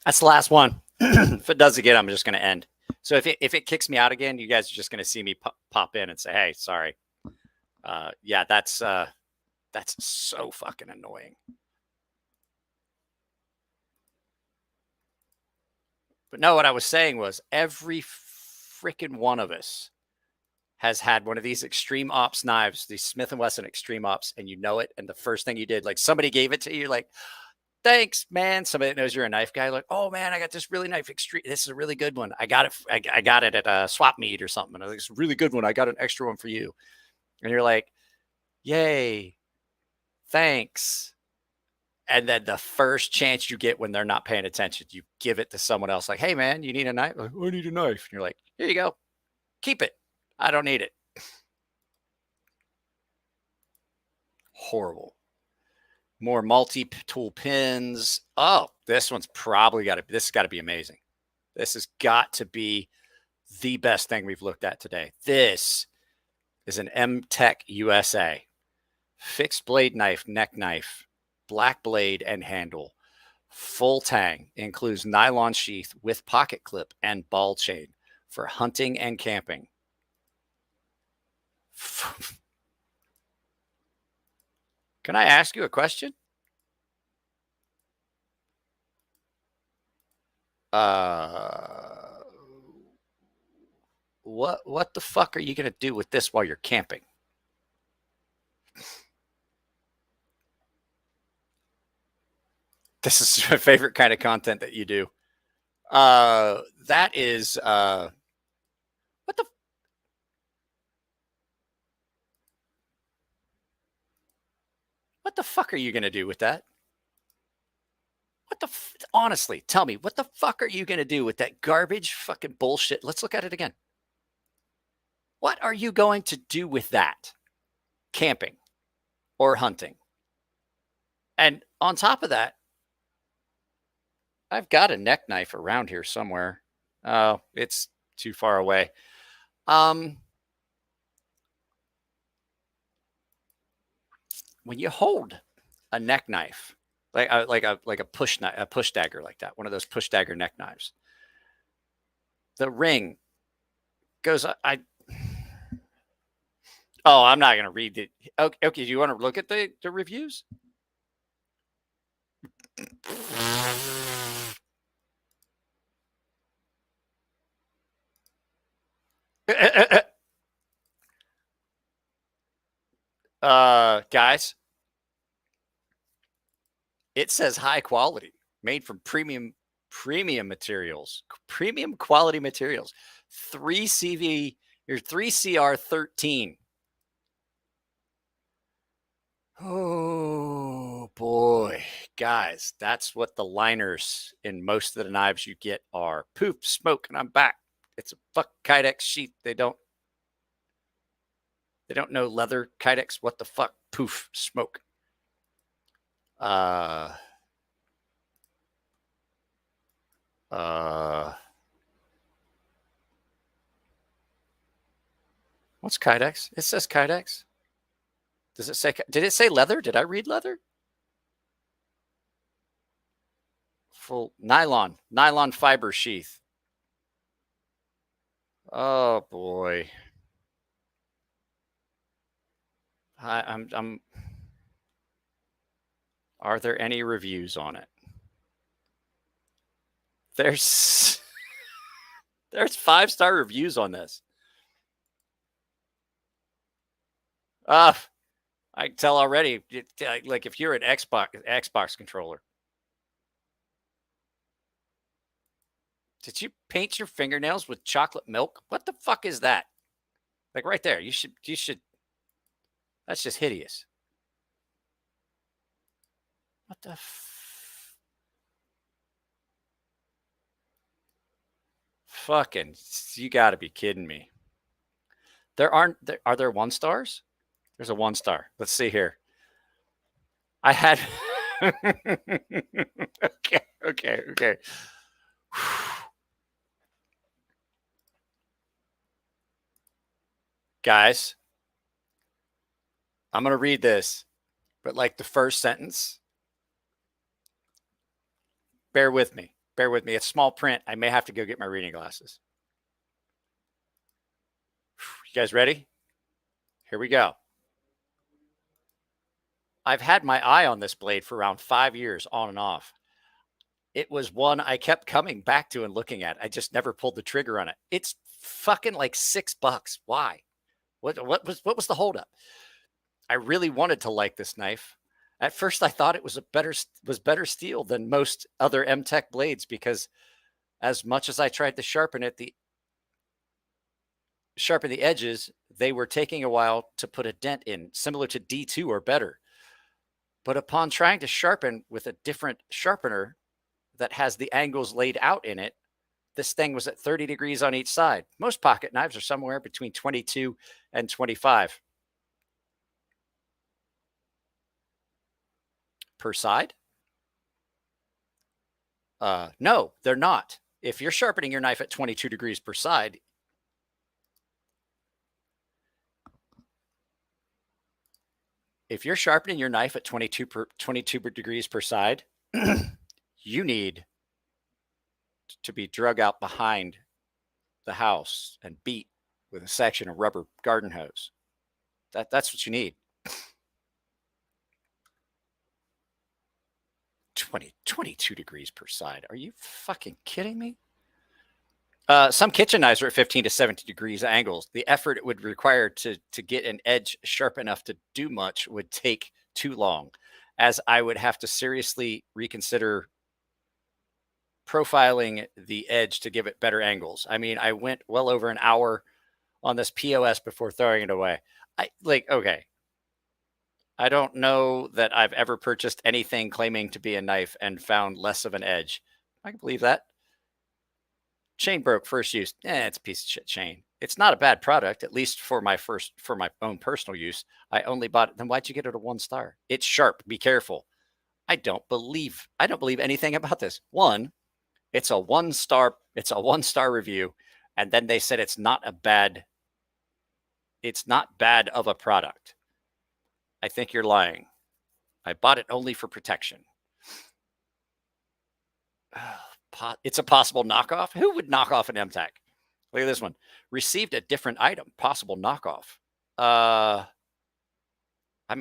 That's the last one. If it does again, I'm just going to end. So if it kicks me out again, you guys are just going to see me pop in and say, "Hey, sorry." Yeah, that's so fucking annoying. But no, what I was saying was every freaking one of us has had one of these Extreme Ops knives, these Smith & Wesson Extreme Ops, and you know it. And the first thing you did, like somebody gave it to you, like, thanks, man. Somebody that knows you're a knife guy, like, oh man, I got this really nice Extreme. This is a really good one. I got it at a swap meet or something. I think it's a really good one. I got an extra one for you. And you're like, yay, thanks. And then the first chance you get when they're not paying attention, you give it to someone else. Like, hey, man, you need a knife? Like, I need a knife. And you're like, here you go. Keep it. I don't need it. Horrible. More multi-tool pins. Oh, this one's probably got to be amazing. This has got to be the best thing we've looked at today. This is an M-Tech USA. Fixed blade knife, neck knife, black blade and handle. Full tang. Includes nylon sheath with pocket clip and ball chain for hunting and camping. Can I ask you a question? What the fuck are you going to do with this while you're camping? This is my favorite kind of content that you do. That is what the fuck are you going to do with that? Honestly, tell me, what the fuck are you going to do with that garbage fucking bullshit? Let's look at it again. What are you going to do with that? Camping or hunting? And on top of that, I've got a neck knife around here somewhere. Oh, it's too far away. When you hold a neck knife, like a push dagger like that, one of those push dagger neck knives, the ring goes. I'm not going to read it. Okay, do you want to look at the reviews? Guys, it says high quality, made from premium materials, premium quality materials. 3CV, your 3CR13. Oh boy, guys, that's what the liners in most of the knives you get are. Poof, smoke, and I'm back. It's a fuck Kydex sheath. They don't know leather Kydex. What the fuck? Poof, smoke. What's Kydex? It says Kydex. Does it say? Did it say leather? Did I read leather? Full nylon fiber sheath. Oh boy. I'm. Are there any reviews on it? There's 5-star reviews on this. I can tell already. Like if you're an Xbox controller, did you paint your fingernails with chocolate milk? What the fuck is that? Like right there. You should. That's just hideous. What the fucking, you got to be kidding me. Are there 1-stars? There's a 1-star. Let's see here. I had okay. Guys, I'm going to read this, but like the first sentence, bear with me. It's small print. I may have to go get my reading glasses. You guys ready? Here we go. I've had my eye on this blade for around 5 years on and off. It was one I kept coming back to and looking at. I just never pulled the trigger on it. It's fucking like $6. Why? What was the holdup? I really wanted to like this knife. At first, I thought it was better steel than most other M-Tech blades because as much as I tried to sharpen the edges, they were taking a while to put a dent in, similar to D2 or better. But upon trying to sharpen with a different sharpener that has the angles laid out in it, this thing was at 30 degrees on each side. Most pocket knives are somewhere between 22 and 25. Per side? No, they're not. If you're sharpening your knife at 22 degrees per side, if you're sharpening your knife at 22 degrees per side, you need to be drug out behind the house and beat with a section of rubber garden hose. That's what you need. 22 degrees per side. Are you fucking kidding me? Some kitchen knives are at 15 to 17 degrees angles. The effort it would require to get an edge sharp enough to do much would take too long, as I would have to seriously reconsider profiling the edge to give it better angles. I mean, I went well over an hour on this POS before throwing it away. Okay. I don't know that I've ever purchased anything claiming to be a knife and found less of an edge. I can believe that. Chain broke first use. It's a piece of shit chain. It's not a bad product, at least for my own personal use. I only bought it. Then why'd you get it a 1 star? It's sharp. Be careful. I don't believe anything about this. One, it's a 1 star. It's a 1 star review. And then they said it's not bad of a product. I think you're lying. I bought it only for protection. It's a possible knockoff. Who would knock off an MTAC? Look at this one. Received a different item. Possible knockoff. I'm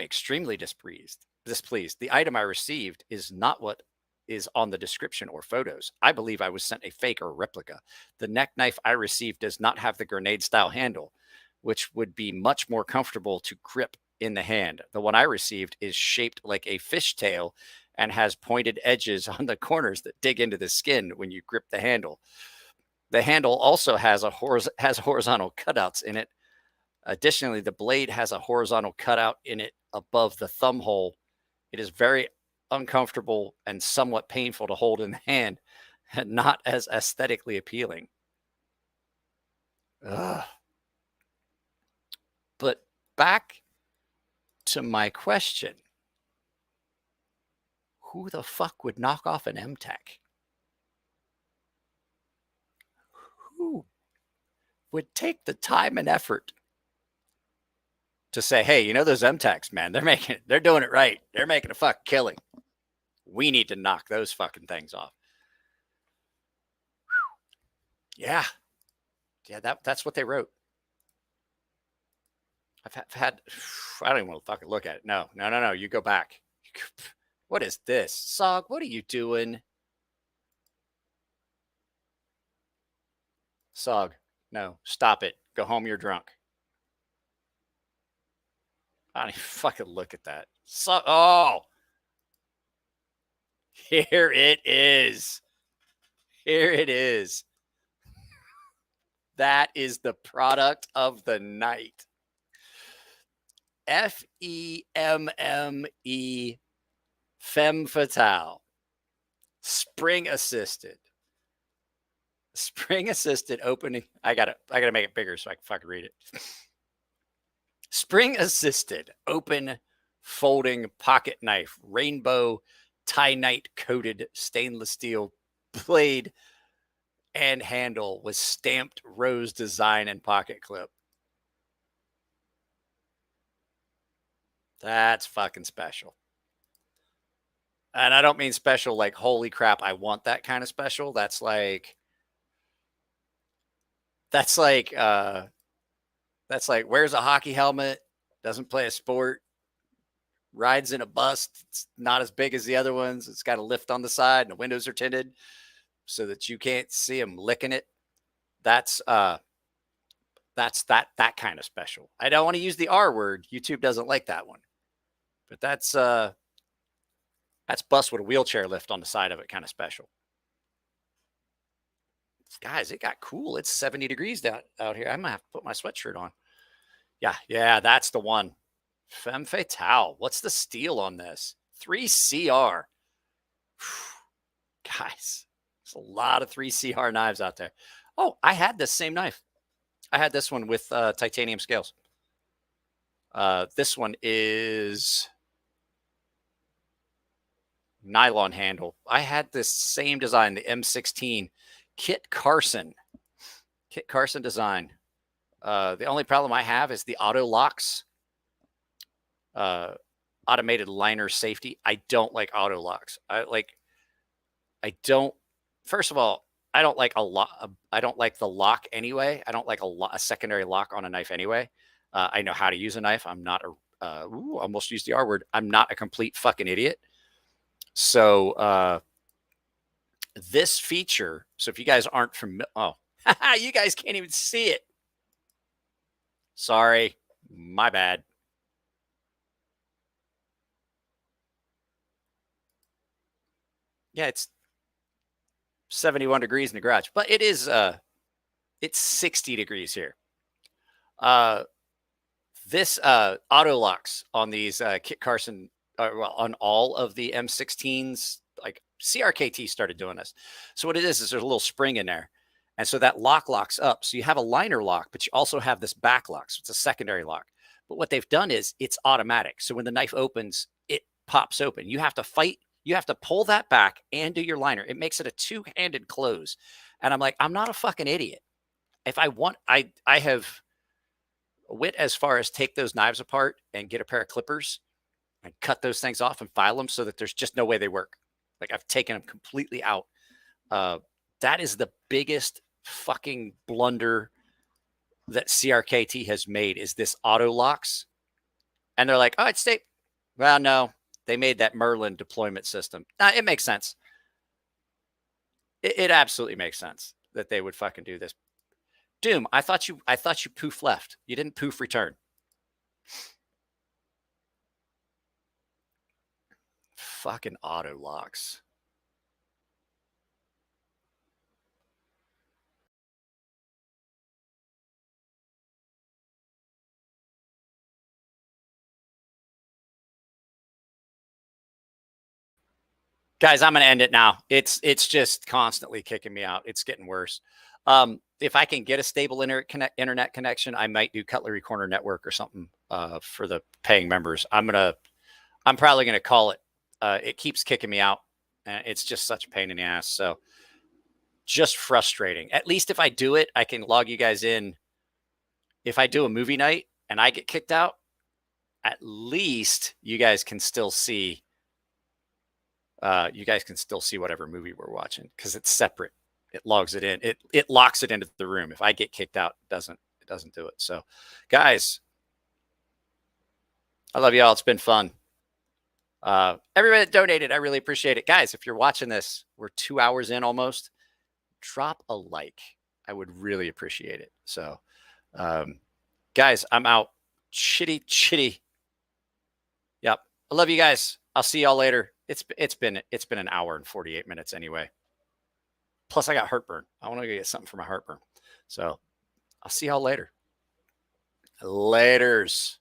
extremely displeased. The item I received is not what is on the description or photos. I believe I was sent a fake or replica. The neck knife I received does not have the grenade style handle, which would be much more comfortable to grip in the hand. The one I received is shaped like a fishtail and has pointed edges on the corners that dig into the skin when you grip the handle. The handle also has horizontal cutouts in it. Additionally, the blade has a horizontal cutout in it above the thumb hole. It is very uncomfortable and somewhat painful to hold in the hand, and not as aesthetically appealing. Ugh. But back to my question. Who the fuck would knock off an MTAC? Who would take the time and effort to say, hey, you know those MTACs, man, they're doing it right. They're making a fuck killing. We need to knock those fucking things off. Yeah. Yeah, that's what they wrote. I've had, I don't even want to fucking look at it. No. You go back. What is this? Sog, what are you doing? Sog, no, stop it. Go home, you're drunk. I don't even fucking look at that. Oh, here it is. Here it is. That is the product of the night. FEMME Femme Fatale. Spring assisted opening. I gotta make it bigger so I can fucking read it. Spring assisted open folding pocket knife, rainbow tie-night coated stainless steel blade and handle with stamped rose design and pocket clip. That's fucking special. And I don't mean special like, holy crap, I want that kind of special. That's like wears a hockey helmet, doesn't play a sport, rides in a bus. It's not as big as the other ones. It's got a lift on the side and the windows are tinted so that you can't see him licking it. That's that kind of special. I don't want to use the R word. YouTube doesn't like that one. But that's bus with a wheelchair lift on the side of it kind of special. Guys, it got cool. It's 70 degrees out here. I'm gonna have to put my sweatshirt on. Yeah, that's the one. Femme Fatale. What's the steal on this? 3CR. Guys, there's a lot of 3CR knives out there. Oh, I had this same knife. I had this one with titanium scales. This one is nylon handle. I had this same design, the M16 Kit Carson design. The only problem I have is the auto locks automated liner safety. I don't like auto locks. I don't, first of all, I don't like I don't like the lock anyway. I don't like a secondary lock on a knife anyway. I know how to use a knife. I'm not almost used the R word. I'm not a complete fucking idiot. So, this feature, so if you guys aren't familiar, you guys can't even see it. Sorry, my bad. Yeah, it's 71 degrees in the garage, but it is it's 60 degrees here. This auto locks on these Kit Carson, well, on all of the M16s, like CRKT started doing this. So what it is there's a little spring in there. And so that locks up. So you have a liner lock, but you also have this back lock. So it's a secondary lock. But what they've done is it's automatic. So when the knife opens, it pops open. You have to fight. You have to pull that back and do your liner. It makes it a two-handed close. And I'm like, I'm not a fucking idiot. If I want, I have went as far as take those knives apart and get a pair of clippers and cut those things off and file them so that there's just no way they work. Like I've taken them completely out. That is the biggest fucking blunder that CRKT has made is this auto locks. And they're like, oh, it's safe. Well, no, they made that Merlin deployment system. It makes sense. It absolutely makes sense that they would fucking do this. Doom, I thought you poof left. You didn't poof return. Fucking auto locks. Guys, I'm going to end it now. It's just constantly kicking me out. It's getting worse. If I can get a stable internet connection, I might do Cutlery Corner Network or something for the paying members. I'm probably going to call it. It keeps kicking me out. It's just such a pain in the ass. So just frustrating. At least if I do it, I can log you guys in. If I do a movie night and I get kicked out, at least you guys can still see. You guys can still see whatever movie we're watching because it's separate. It logs it in. It locks it into the room. If I get kicked out, it doesn't do it. So, guys, I love y'all. It's been fun. Everybody that donated, I really appreciate it. Guys, if you're watching this, we're 2 hours in almost. Drop a like. I would really appreciate it. So, guys, I'm out. Chitty. Yep. I love you guys. I'll see y'all later. It's been an hour and 48 minutes anyway. Plus I got heartburn. I want to get something for my heartburn. So I'll see y'all later. Laters.